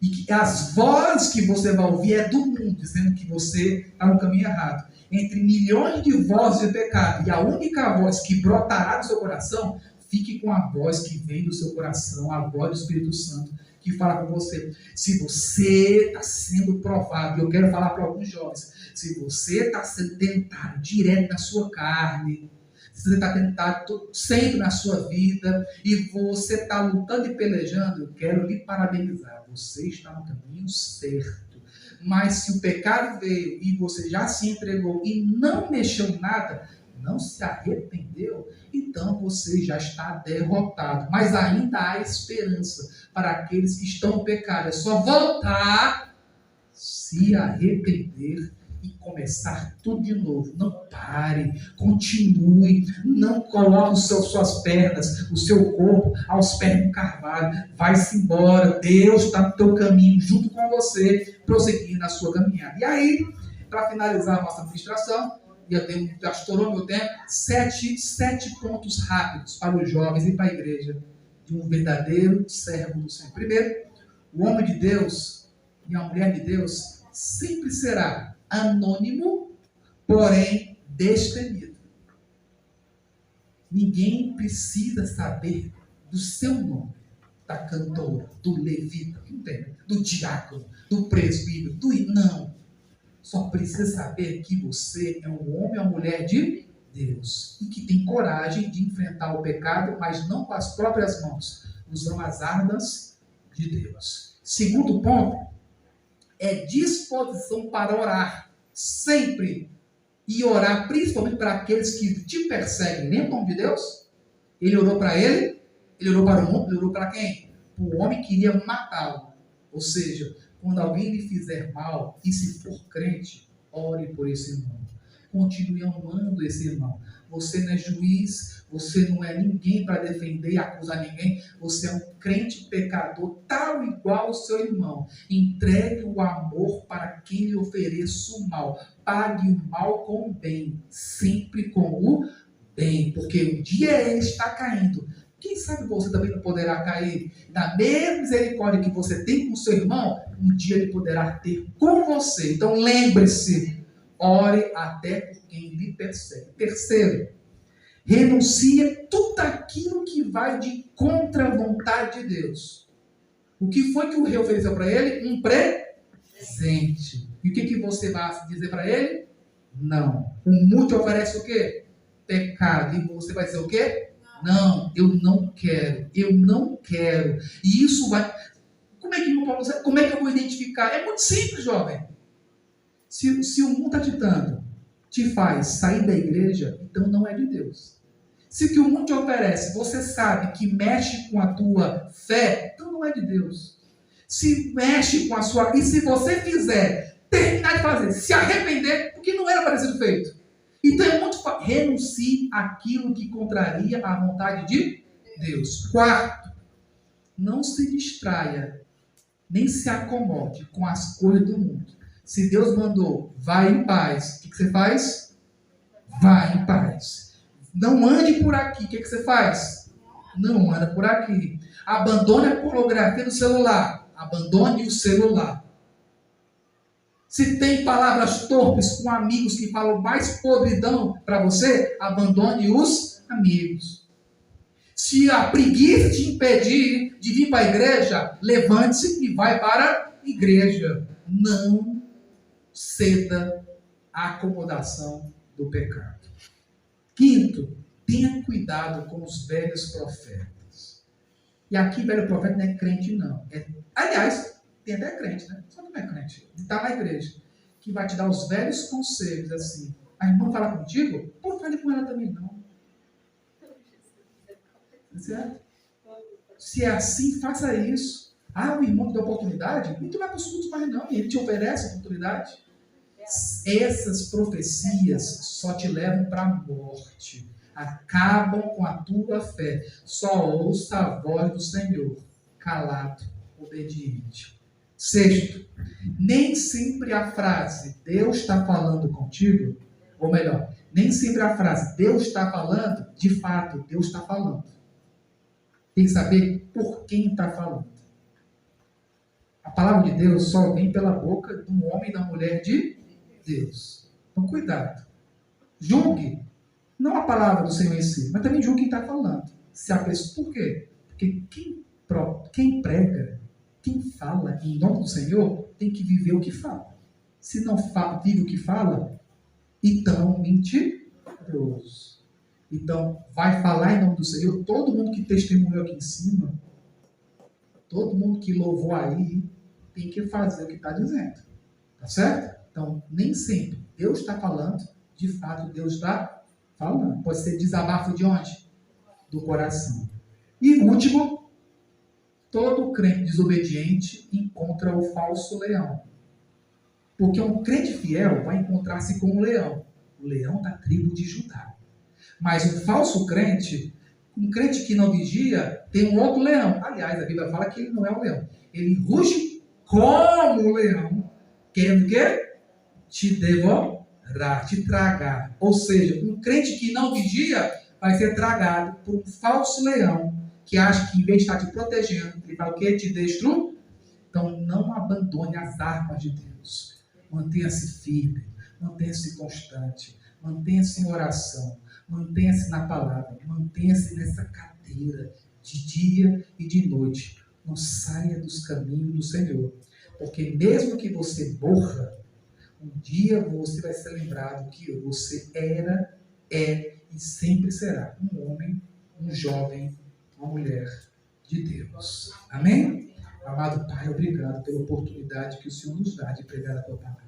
E que as vozes que você vai ouvir é do mundo, dizendo que você está no caminho errado. Entre milhões de vozes de pecado e a única voz que brotará do seu coração, fique com a voz que vem do seu coração, a voz do Espírito Santo, que fala com você. Se você está sendo provado, eu quero falar para alguns jovens, se você está sendo tentado direto na sua carne, se você está tentado sempre na sua vida, e você está lutando e pelejando, eu quero lhe parabenizar. Você está no caminho certo. Mas se o pecado veio e você já se entregou e não mexeu em nada, não se arrependeu, então você já está derrotado. Mas ainda há esperança para aqueles que estão no pecado. É só voltar, se arrepender e começar tudo de novo. Não pare, continue, não coloque suas pernas, o seu corpo aos pés do carvalho. Vai-se embora, Deus está no teu caminho, junto com você, prosseguir na sua caminhada. E aí, para finalizar a nossa administração, já estourou meu tempo, 7 pontos rápidos para os jovens e para a igreja, de um verdadeiro servo do Senhor. Primeiro, o homem de Deus e a mulher de Deus sempre será anônimo, porém destemido. Ninguém precisa saber do seu nome, da cantora, do levita, do diácono, do presbítero, não. Só precisa saber que você é um homem ou mulher de Deus e que tem coragem de enfrentar o pecado, mas não com as próprias mãos, usando as armas de Deus. Segundo ponto, é disposição para orar, sempre. E orar principalmente para aqueles que te perseguem. Lembra o nome de Deus? Ele orou para ele, ele orou para o mundo, ele orou para quem? O homem queria matá-lo. Ou seja, quando alguém lhe fizer mal, e se for crente, ore por esse irmão. Continue amando esse irmão. Você não é juiz, você não é ninguém para defender e acusar ninguém. Você é um crente pecador, tal igual ao seu irmão. Entregue o amor para quem lhe ofereça o mal. Pague o mal com o bem, sempre com o bem, porque um dia ele está caindo. Quem sabe você também não poderá cair? Da mesma misericórdia que você tem com o seu irmão, um dia ele poderá ter com você. Então lembre-se, ore até por quem lhe persegue. Terceiro, renuncie tudo aquilo que vai de contra a vontade de Deus. O que foi que o rei ofereceu para ele? Um presente. E o que você vai dizer para ele? Não. O mundo te oferece o quê? Pecado. E você vai dizer o quê? Não, eu não quero. E isso vai... Como é que eu vou identificar? É muito simples, jovem. Se o mundo está te faz sair da igreja, então não é de Deus. Se o que o mundo te oferece, você sabe que mexe com a tua fé, então não é de Deus. Se mexe com a sua... E se você fizer, terminar de fazer, se arrepender, porque não era para ter sido feito. Então é muito fácil. Renuncie àquilo que contraria a vontade de Deus. Quarto, não se distraia, nem se acomode com as coisas do mundo. Se Deus mandou, vai em paz, o que você faz? Vai em paz. Não ande por aqui, o que você faz? Não anda por aqui. Abandone a pornografia do celular. Abandone o celular. Se tem palavras torpes com amigos que falam mais podridão para você, abandone os amigos. Se a preguiça te impedir de vir para a igreja, levante-se e vai para a igreja. Não ceda à acomodação do pecado. Quinto, tenha cuidado com os velhos profetas. E aqui, velho profeta não é crente, não. Aliás, tem até crente, né? Só que não é crente. Está na igreja. que vai te dar os velhos conselhos, assim. A irmã fala contigo? Pô, fale com ela também não. Certo? Se é assim, faça isso. Ah, o irmão te dá oportunidade? Não tu vai para os cultos mais não, ele te oferece oportunidade. Essas profecias só te levam para a morte. Acabam com a tua fé. Só ouça a voz do Senhor, calado, obediente. Sexto, nem sempre a frase Deus está falando contigo, ou melhor, nem sempre a frase Deus está falando, de fato, Deus está falando. Tem que saber por quem está falando. A palavra de Deus só vem pela boca do homem e da mulher de Deus. Então, cuidado. Julgue, não a palavra do Senhor em si, mas também julgue quem está falando. Se a pessoa, por quê? Porque quem prega, quem fala em nome do Senhor, tem que viver o que fala. Se não vive o que fala, então mentiroso. Então, vai falar em nome do Senhor. Todo mundo que testemunhou aqui em cima, todo mundo que louvou aí, tem que fazer o que está dizendo. Tá certo? Então, nem sempre Deus está falando, de fato Deus está falando. Pode ser desabafo de onde? Do coração. E último, todo crente desobediente encontra o falso leão. Porque um crente fiel vai encontrar-se com um leão da tribo de Judá. Mas um falso crente, um crente que não vigia, tem um outro leão. Aliás, a Bíblia fala que ele não é um leão. Ele ruge como um leão, querendo o quê? Te devorar, te tragar. Ou seja, um crente que não vigia vai ser tragado por um falso leão, que acha que em vez de estar te protegendo, ele vai o quê? Te destruir. Então não abandone as armas de Deus. Mantenha-se firme, mantenha-se constante, mantenha-se em oração, mantenha-se na palavra, mantenha-se nessa cadeira de dia e de noite. Não saia dos caminhos do Senhor. Porque mesmo que você morra, um dia você vai ser lembrado que você era, é e sempre será um homem, um jovem, uma mulher de Deus. Amém? Amado Pai, obrigado pela oportunidade que o Senhor nos dá de pregar a Tua palavra.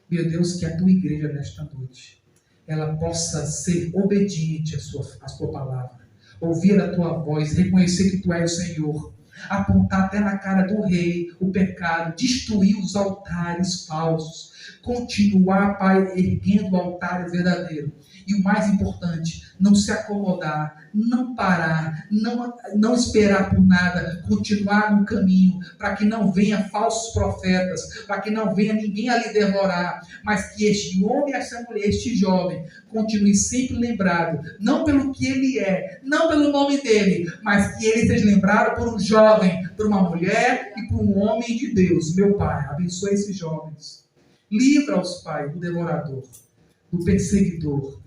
Meu Deus, que a Tua igreja nesta noite, ela possa ser obediente à Sua palavra, ouvir a Tua voz, reconhecer que Tu és o Senhor, apontar até na cara do rei o pecado, destruir os altares falsos, continuar, Pai, erguendo altares verdadeiros. E o mais importante, não se acomodar, não parar, não esperar por nada, continuar no caminho, para que não venha falsos profetas, para que não venha ninguém a lhe devorar, mas que este homem, esta mulher, este jovem, continue sempre lembrado, não pelo que ele é, não pelo nome dele, mas que ele seja lembrado por um jovem, por uma mulher e por um homem de Deus. Meu Pai, abençoe esses jovens. Livra-os, Pai, do devorador, do perseguidor,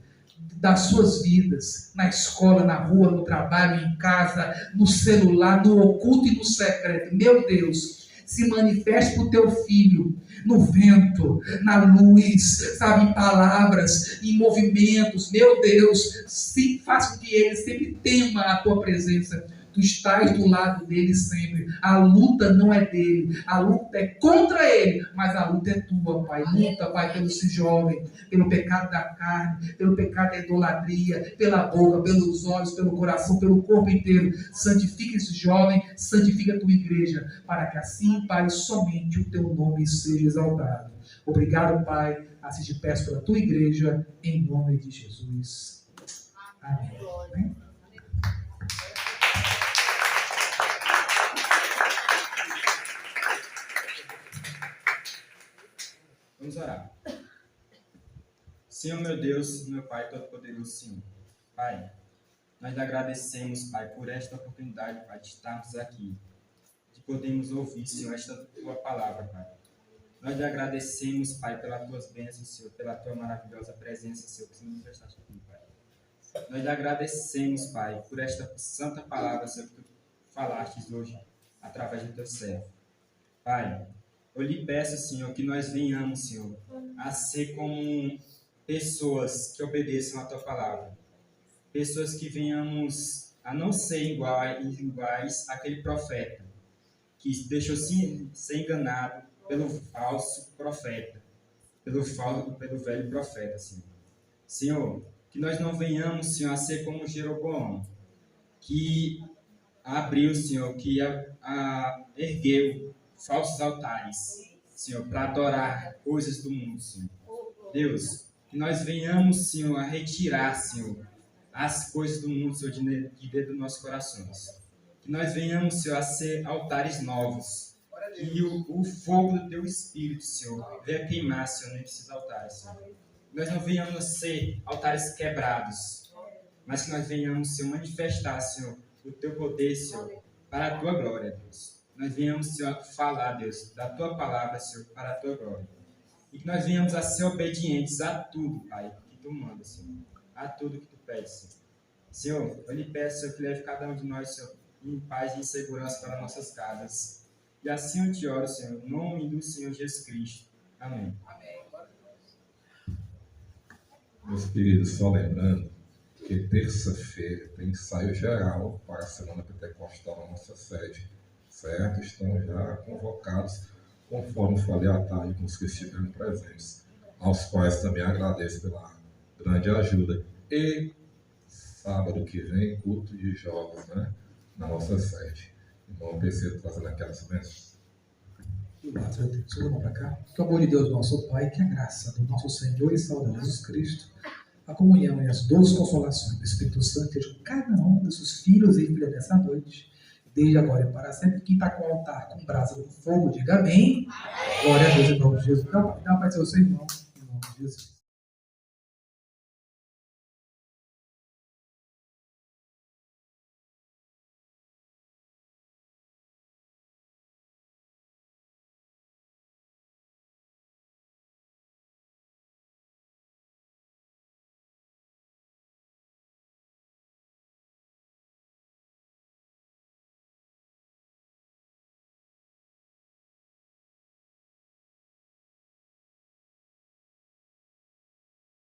das suas vidas, na escola, na rua, no trabalho, em casa, no celular, no oculto e no secreto. Meu Deus, se manifeste para o teu filho, no vento, na luz, sabe, em palavras, em movimentos. Meu Deus, sim, faça com que ele sempre tema a tua presença. Tu estás do lado dele sempre. A luta não é dele, a luta é contra ele, mas a luta é tua, Pai. Luta, Pai, pelo esse jovem, pelo pecado da carne, pelo pecado da idolatria, pela boca, pelos olhos, pelo coração, pelo corpo inteiro. Santifica esse jovem, santifica a tua igreja, para que assim, Pai, somente o teu nome seja exaltado. Obrigado, Pai. Assim te peço pela tua igreja, em nome de Jesus. Amém. Amém. Vamos orar. Senhor, meu Deus, meu Pai Todo-Poderoso, Senhor. Pai, nós lhe agradecemos, Pai, por esta oportunidade, Pai, de estarmos aqui, de podermos ouvir, Senhor, esta tua palavra, Pai. Nós lhe agradecemos, Pai, pelas tuas bênçãos, Senhor, pela tua maravilhosa presença, Senhor, que se manifestaste aqui, Pai. Nós lhe agradecemos, Pai, por esta santa palavra, Senhor, que tu falastes hoje, através do teu servo. Pai, eu lhe peço, Senhor, que nós venhamos, Senhor, a ser como pessoas que obedeçam a tua palavra. Pessoas que venhamos a não ser iguais àquele profeta que deixou ser enganado pelo falso profeta. pelo velho profeta, Senhor. Senhor, que nós não venhamos, Senhor, a ser como Jeroboão, que abriu, Senhor, que ergueu falsos altares, Senhor, para adorar coisas do mundo, Senhor. Deus, que nós venhamos, Senhor, a retirar, Senhor, as coisas do mundo, Senhor, de dentro dos nossos corações. Que nós venhamos, Senhor, a ser altares novos. Que o fogo do Teu Espírito, Senhor, venha queimar, Senhor, nesses altares, Senhor. Que nós não venhamos a ser altares quebrados, mas que nós venhamos, Senhor, manifestar, Senhor, o Teu poder, Senhor, para a Tua glória, Deus. Nós venhamos, Senhor, a falar, Deus, da Tua palavra, Senhor, para a Tua glória. E que nós venhamos a ser obedientes a tudo, Pai, que Tu manda, Senhor. A tudo que Tu pedes, Senhor. Senhor, eu lhe peço, Senhor, que leve cada um de nós, Senhor, em paz e em segurança para nossas casas. E assim eu te oro, Senhor, em nome do Senhor Jesus Cristo. Amém. Meus queridos, só lembrando que terça-feira tem ensaio geral para a Semana Pentecostal na nossa sede, certo? Estão já convocados, conforme falei à tarde, com os que estiveram presentes, aos quais também agradeço pela grande ajuda. E sábado que vem, culto de jogos, né? Na nossa sede. Irmão PC trazendo aquelas bênçãos. Obrigado, Deus. Vamos para cá. Que o amor de Deus, nosso Pai, que a graça do nosso Senhor e Salvador Jesus Cristo, a comunhão e as doces consolações do Espírito Santo estejam com cada um dos seus filhos e filhas nessa noite, desde agora e para sempre. Quem está com o altar com brasa do fogo, diga amém. Glória a Deus em nome de Jesus. Dá para dizer ao seu irmão, em nome de Jesus.